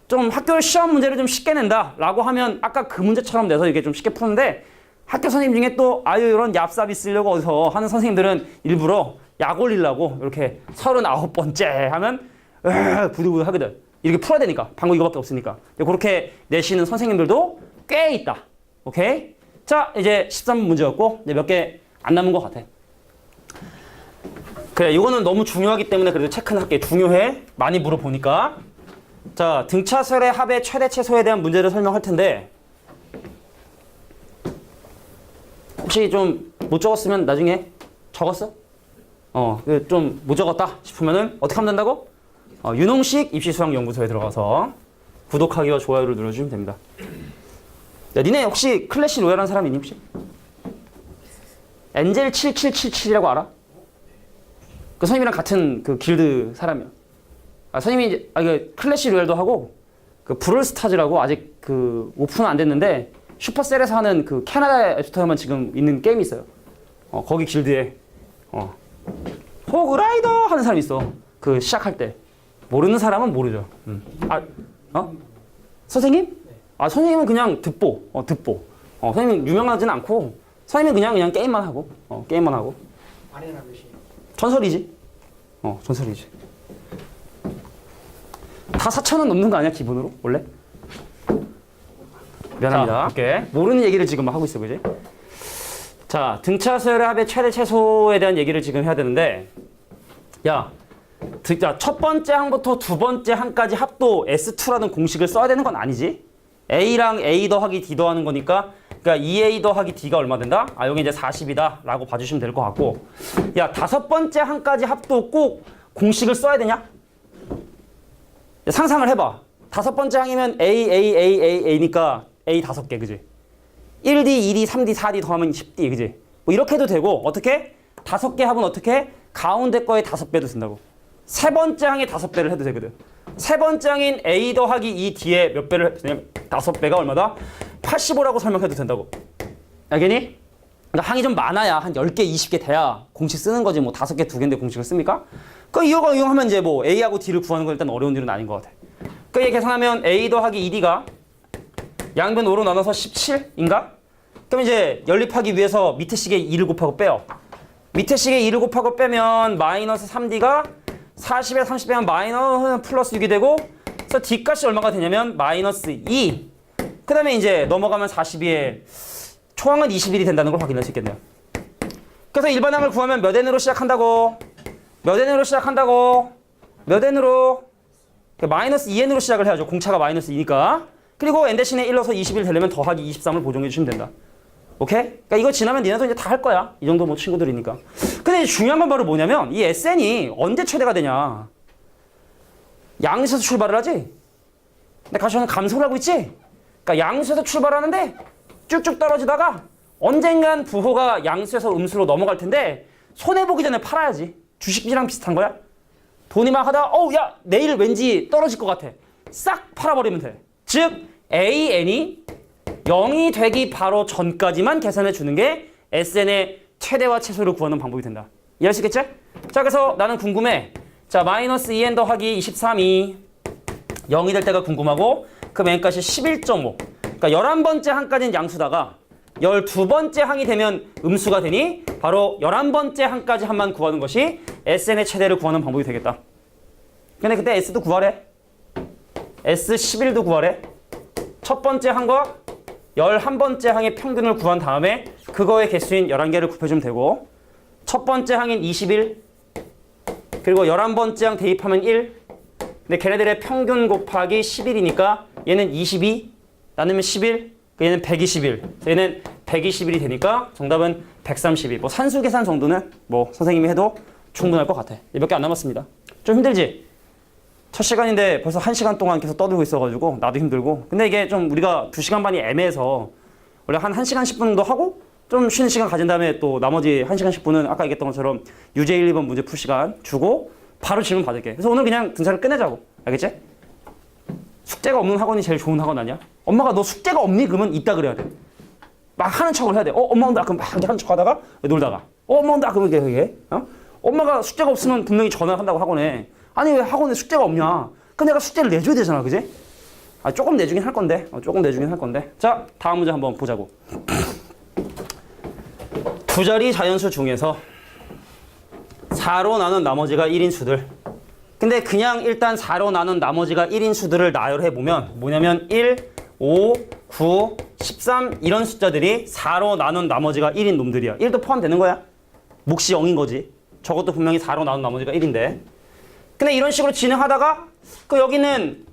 좀 학교 시험 문제를 좀 쉽게 낸다 라고 하면 아까 그 문제처럼 내서 이게 좀 쉽게 푸는데 학교 선생님 중에 또 아유 이런 얍삽이 쓰려고 어디서 하는 선생님들은 일부러 약 올리려고 이렇게 39번째 하면 부들부들 하거든. 이렇게 풀어야 되니까. 방법 이거밖에 없으니까. 그렇게 내시는 선생님들도 꽤 있다. 오케이? 자, 이제 13번 문제였고 이제 몇 개 안 남은 것 같아. 그래, 이거는 너무 중요하기 때문에 그래도 체크는 할게. 중요해. 많이 물어보니까. 자, 등차수열의 합의 최대 최소에 대한 문제를 설명할 텐데 혹시 좀 못 적었으면 나중에 적었어? 좀 못 적었다 싶으면은 어떻게 하면 된다고? 윤홍식 입시수학연구소에 들어가서 구독하기와 좋아요를 눌러주시면 됩니다. 야, 니네 혹시 클래시 로얄한 사람 있니 혹시? 엔젤 7777이라고 알아? 그 선생님이랑 같은 그 길드 사람이야. 선생님이 이제 그 클래시 로얄도 하고 그 브롤스타즈라고 아직 그 오픈은 안 됐는데 슈퍼셀에서 하는 그 캐나다 앱스토어에만 지금 있는 게임이 있어요. 거기 길드에 호그라이더 하는 사람이 있어. 그 시작할 때 모르는 사람은 모르죠. 선생님? 선생님은 그냥 듣보. 선생님은 유명하진 않고 선생님은 그냥 게임만 하고 게임만 하고. 아레나 몇이에요? 전설이지. 전설이지. 다 4,000원 넘는 거 아니야 기본으로 원래? 미안합니다. 오케이. 모르는 얘기를 지금 하고 있어, 그지? 자, 등차수열의 합의 최대 최소에 대한 얘기를 지금 해야 되는데 야, 첫 번째 항부터 두 번째 항까지 합도 S2라는 공식을 써야 되는 건 아니지? A랑 A 더하기 D 더하는 거니까 그러니까 2A 더하기 D가 얼마 된다? 아, 여기 이제 40이다 라고 봐주시면 될 것 같고, 야, 다섯 번째 항까지 합도 꼭 공식을 써야 되냐? 야, 상상을 해봐. 다섯 번째 항이면 A니까 A 다섯 개, 그지? 1D, 2D, 3D, 4D 더하면 10D, 그지? 뭐 이렇게 해도 되고, 어떻게? 다섯 개 합은 어떻게? 가운데 거에 다섯 배도 쓴다고. 세 번째 항에 다섯 배를 해도 되거든. 세 번째 항인 A 더하기 2D에 몇 배를 해도 다섯 배가 얼마다? 85라고 설명해도 된다고. 알겠니? 그러니까 항이 좀 많아야 한 10개, 20개 돼야 공식 쓰는 거지. 뭐 5개, 2개인데 공식을 씁니까? 그 이용하면 이제 뭐 A하고 D를 구하는 건 일단 어려운 일은 아닌 것 같아. 그 얘 계산하면 A 더하기 2D가 양변 5로 나눠서 17인가? 그럼 이제 연립하기 위해서 밑에 식에 2를 곱하고 빼요. 밑에 식에 2를 곱하고 빼면 마이너스 3D가 40에 30 빼면 마이너스 플러스 6이 되고, 그래서 D값이 얼마가 되냐면 마이너스 2. 그 다음에 이제 넘어가면 42에 초항은 21이 된다는 걸 확인할 수 있겠네요. 그래서 일반항을 구하면 몇 n으로 시작한다고? 몇 n으로 시작한다고? 몇 n으로? 마이너스 2n으로 시작을 해야죠. 공차가 마이너스 2니까. 그리고 n 대신에 1 넣어서 21 되려면 더하기 23을 보정해 주시면 된다. 오케이? 그러니까 이거 지나면 니네도 이제 다 할 거야. 이 정도 뭐 친구들이니까. 근데 이제 중요한 건 바로 뭐냐면 이 SN이 언제 최대가 되냐? 양수에서 출발을 하지? 근데 가시는 감소를 하고 있지? 그러니까 양수에서 출발하는데 쭉쭉 떨어지다가 언젠간 부호가 양수에서 음수로 넘어갈 텐데 손해보기 전에 팔아야지. 주식이랑 비슷한 거야. 돈이 막 하다가 야 내일 왠지 떨어질 것 같아. 싹 팔아버리면 돼. 즉 AN이 0이 되기 바로 전까지만 계산해 주는 게 SN의 최대와 최소를 구하는 방법이 된다. 이해할 수 있겠지? 자, 그래서 나는 궁금해. 자, 마이너스 2n 더하기 23이 0이 될 때가 궁금하고, 그 n값이 11.5. 그러니까 11번째 항까지는 양수다가 12번째 항이 되면 음수가 되니 바로 11번째 항까지 항만 구하는 것이 SN의 최대를 구하는 방법이 되겠다. 근데 그때 S도 구하래. S11도 구하래. 첫 번째 항과 11번째 항의 평균을 구한 다음에 그거의 개수인 11개를 곱해주면 되고, 첫 번째 항인 21, 그리고 11번째 항 대입하면 1. 근데 걔네들의 평균 곱하기 11이니까 얘는 22 나누면 11, 얘는 121. 얘는 121이 되니까 정답은 132. 뭐 산수 계산 정도는 뭐 선생님이 해도 충분할 것 같아. 몇 개 안 남았습니다. 좀 힘들지? 첫 시간인데 벌써 1시간 동안 계속 떠들고 있어가지고 나도 힘들고. 근데 이게 좀 우리가 2시간 반이 애매해서 원래 한 1시간 10분 정도 하고 좀 쉬는 시간 가진 다음에 또 나머지 1시간 10분은 아까 얘기했던 것처럼 유제 1, 2번 문제 풀 시간 주고 바로 질문 받을게. 그래서 오늘 그냥 등산을 끝내자고. 알겠지? 숙제가 없는 학원이 제일 좋은 학원 아니야? 엄마가 너 숙제가 없니? 그러면 있다 그래야 돼. 막 하는 척을 해야 돼. 엄마 온다. 그럼 막 하는 척 하다가 놀다가. 엄마 온다. 그러면 그게. 엄마가 숙제가 없으면 분명히 전화를 한다고 학원에. 아니 왜 학원에 숙제가 없냐? 그럼 내가 숙제를 내줘야 되잖아. 그지? 조금 내주긴 할 건데. 조금 내주긴 할 건데. 자, 다음 문제 한번 보자고. 두 자리 자연수 중에서 4로 나눈 나머지가 1인 수들. 근데 그냥 일단 4로 나눈 나머지가 1인 수들을 나열해보면 뭐냐면 1, 5, 9, 13 이런 숫자들이 4로 나눈 나머지가 1인 놈들이야. 1도 포함되는 거야. 몫이 0인 거지. 저것도 분명히 4로 나눈 나머지가 1인데. 근데 이런 식으로 진행하다가 그 여기는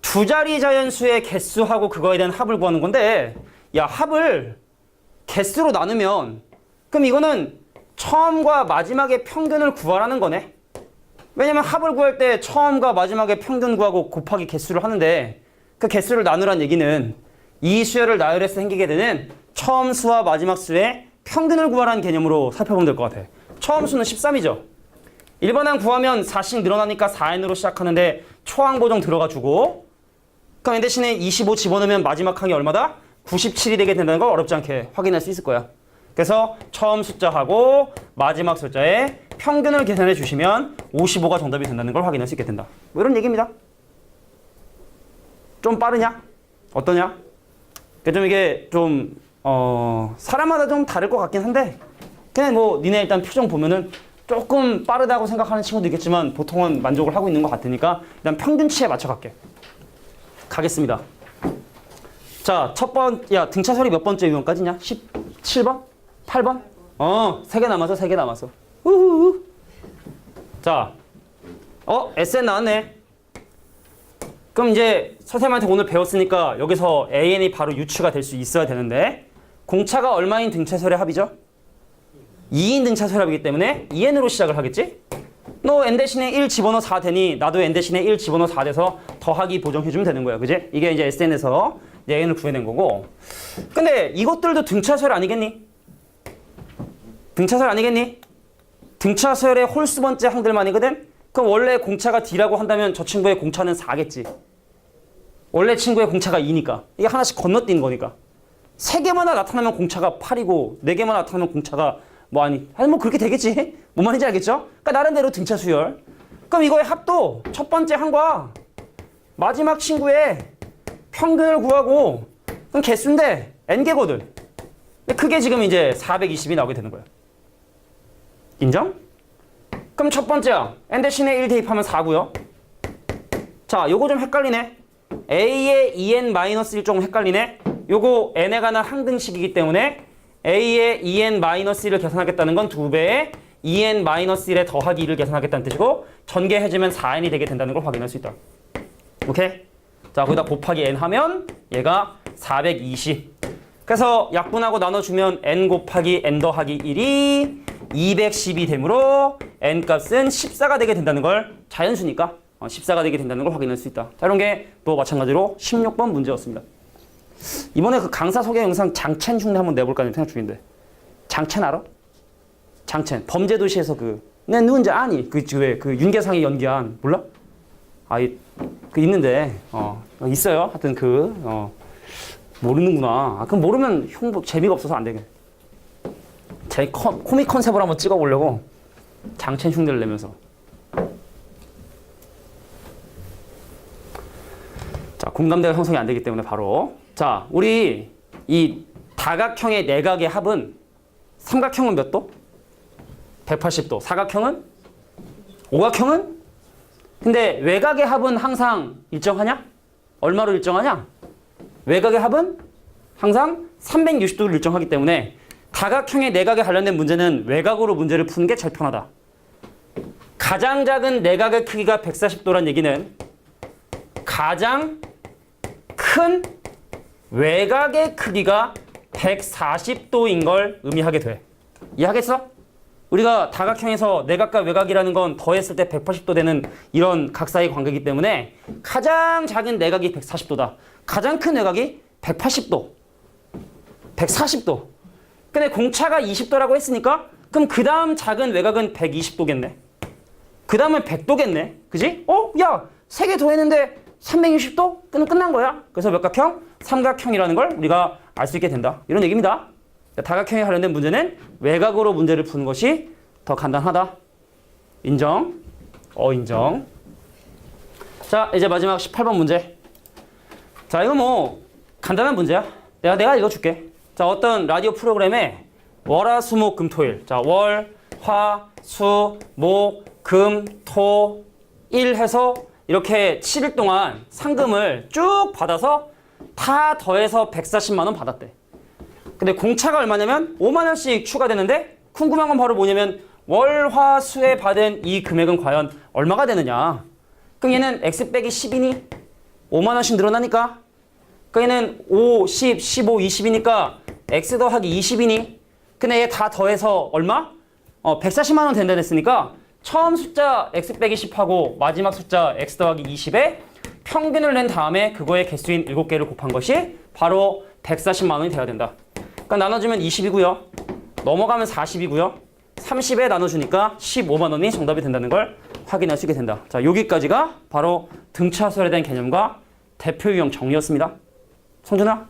두 자리 자연수의 개수하고 그거에 대한 합을 구하는 건데, 야 합을 개수로 나누면 그럼 이거는 처음과 마지막의 평균을 구하라는 거네. 왜냐면 합을 구할 때 처음과 마지막의 평균 구하고 곱하기 개수를 하는데 그 개수를 나누란 얘기는 이 수열을 나열해서 생기게 되는 처음 수와 마지막 수의 평균을 구하라는 개념으로 살펴보면 될 것 같아. 처음 수는 13이죠. 1번항 구하면 4씩 늘어나니까 4n으로 시작하는데 초항 보정 들어가주고, 그럼 대신에 25 집어넣으면 마지막 항이 얼마다? 97이 되게 된다는 걸 어렵지 않게 확인할 수 있을 거야. 그래서 처음 숫자하고 마지막 숫자의 평균을 계산해 주시면 55가 정답이 된다는 걸 확인할 수 있게 된다. 뭐 이런 얘기입니다. 좀 빠르냐? 어떠냐? 좀 이게 좀 사람마다 좀 다를 것 같긴 한데, 그냥 뭐 니네 일단 표정 보면은 조금 빠르다고 생각하는 친구도 있겠지만 보통은 만족을 하고 있는 것 같으니까 일단 평균치에 맞춰 갈게. 가겠습니다. 자, 야, 등차설이 몇 번째 유형까지냐? 17번? 8번? 3개 남았어, 3개 남았어. 우후후. 자, SN 나왔네. 그럼 이제 선생님한테 오늘 배웠으니까 여기서 AN이 바로 유추가 될 수 있어야 되는데 공차가 얼마인 등차설의 합이죠? 2인 등차설의 합이기 때문에 2n으로 시작을 하겠지? 너 n 대신에 1 집어넣어 4 되니 나도 n 대신에 1 집어넣어 4 돼서 더하기 보정해주면 되는 거야. 그지? 이게 이제 SN에서 AN을 구해낸 거고. 근데 이것들도 등차설 아니겠니? 등차설 아니겠니? 등차설의 홀수 번째 항들만이거든? 그럼 원래 공차가 D라고 한다면 저 친구의 공차는 4겠지. 원래 친구의 공차가 2니까. 이게 하나씩 건너뛴 거니까. 3개마다 나타나면 공차가 8이고 4개만 나타나면 공차가 뭐 그렇게 되겠지? 뭔 말인지 알겠죠? 그러니까 나름대로 등차 수열. 그럼 이거의 합도 첫 번째 항과 마지막 친구의 평균을 구하고 그럼 개수인데 n개거든. 근데 그게 지금 이제 420이 나오게 되는 거야. 인정? 그럼 첫 번째야. n 대신에 1 대입하면 4고요. 자, 요거 좀 헷갈리네. a의 2n-1 조금 헷갈리네. 요거 n에 관한 항등식이기 때문에 a의 2n-1을 계산하겠다는 건 2배의 2n-1에 더하기 1을 계산하겠다는 뜻이고 전개해주면 4n이 되게 된다는 걸 확인할 수 있다. 오케이? 자, 거기다 곱하기 n 하면 얘가 420. 그래서 약분하고 나눠주면 n 곱하기 n 더하기 1이 210이 되므로 n 값은 14가 되게 된다는 걸 자연수니까 14가 되게 된다는 걸 확인할 수 있다. 자, 이런 게 또 마찬가지로 16번 문제였습니다. 이번에 그 강사 소개 영상 장첸 흉내 한번 내볼까 하는 생각 중인데. 장첸 알아? 장첸 범죄도시에서 내 누군지 아니? 그 윤계상이 연기한 몰라? 그 있는데 있어요. 하여튼 모르는구나. 그럼 모르면 재미가 없어서 안 되게. 제 코믹 컨셉으로 한번 찍어보려고 장첸 흉내를 내면서. 자, 공감대가 형성이 안 되기 때문에 바로. 자, 우리 이 다각형의 내각의 합은 삼각형은 몇 도? 180도. 사각형은? 오각형은? 근데 외각의 합은 항상 일정하냐? 얼마로 일정하냐? 외각의 합은 항상 360도를 일정하기 때문에 다각형의 내각에 관련된 문제는 외각으로 문제를 푸는 게 제일 편하다. 가장 작은 내각의 크기가 140도란 얘기는 가장 큰 외곽의 크기가 140도인 걸 의미하게 돼. 이해하겠어? 우리가 다각형에서 내각과 외곽이라는 건 더했을 때 180도 되는 이런 각사의 관계이기 때문에 가장 작은 내각이 140도다. 가장 큰 외곽이 180도. 140도. 근데 공차가 20도라고 했으니까 그럼 그 다음 작은 외곽은 120도겠네. 그 다음은 100도겠네. 그지? 야! 3개 더했는데 360도? 끝난 거야. 그래서 몇 각형? 삼각형이라는 걸 우리가 알 수 있게 된다. 이런 얘기입니다. 다각형에 관련된 문제는 외곽으로 문제를 푸는 것이 더 간단하다. 인정? 인정. 자, 이제 마지막 18번 문제. 자, 이거 뭐 간단한 문제야. 내가 읽어줄게. 자, 어떤 라디오 프로그램에 월, 화, 수, 목, 금, 토, 일. 자, 월, 화, 수, 목, 금, 토, 일 해서 이렇게 7일 동안 상금을 쭉 받아서 다 더해서 140만 원 받았대. 근데 공차가 얼마냐면 5만 원씩 추가되는데 궁금한 건 바로 뭐냐면 월, 화, 수에 받은 이 금액은 과연 얼마가 되느냐. 그럼 얘는 x 빼기 10이니 5만 원씩 늘어나니까 그럼 얘는 5, 10, 15, 20이니까 x 더하기 20이니 근데 얘 다 더해서 얼마? 140만 원 된다 했으니까 처음 숫자 x 빼기 10하고 마지막 숫자 x 더하기 20에 평균을 낸 다음에 그거의 개수인 7개를 곱한 것이 바로 140만 원이 돼야 된다. 그러니까 나눠주면 20이고요. 넘어가면 40이고요. 30에 나눠주니까 15만 원이 정답이 된다는 걸 확인할 수 있게 된다. 자, 여기까지가 바로 등차수열에 대한 개념과 대표 유형 정리였습니다. 성준아?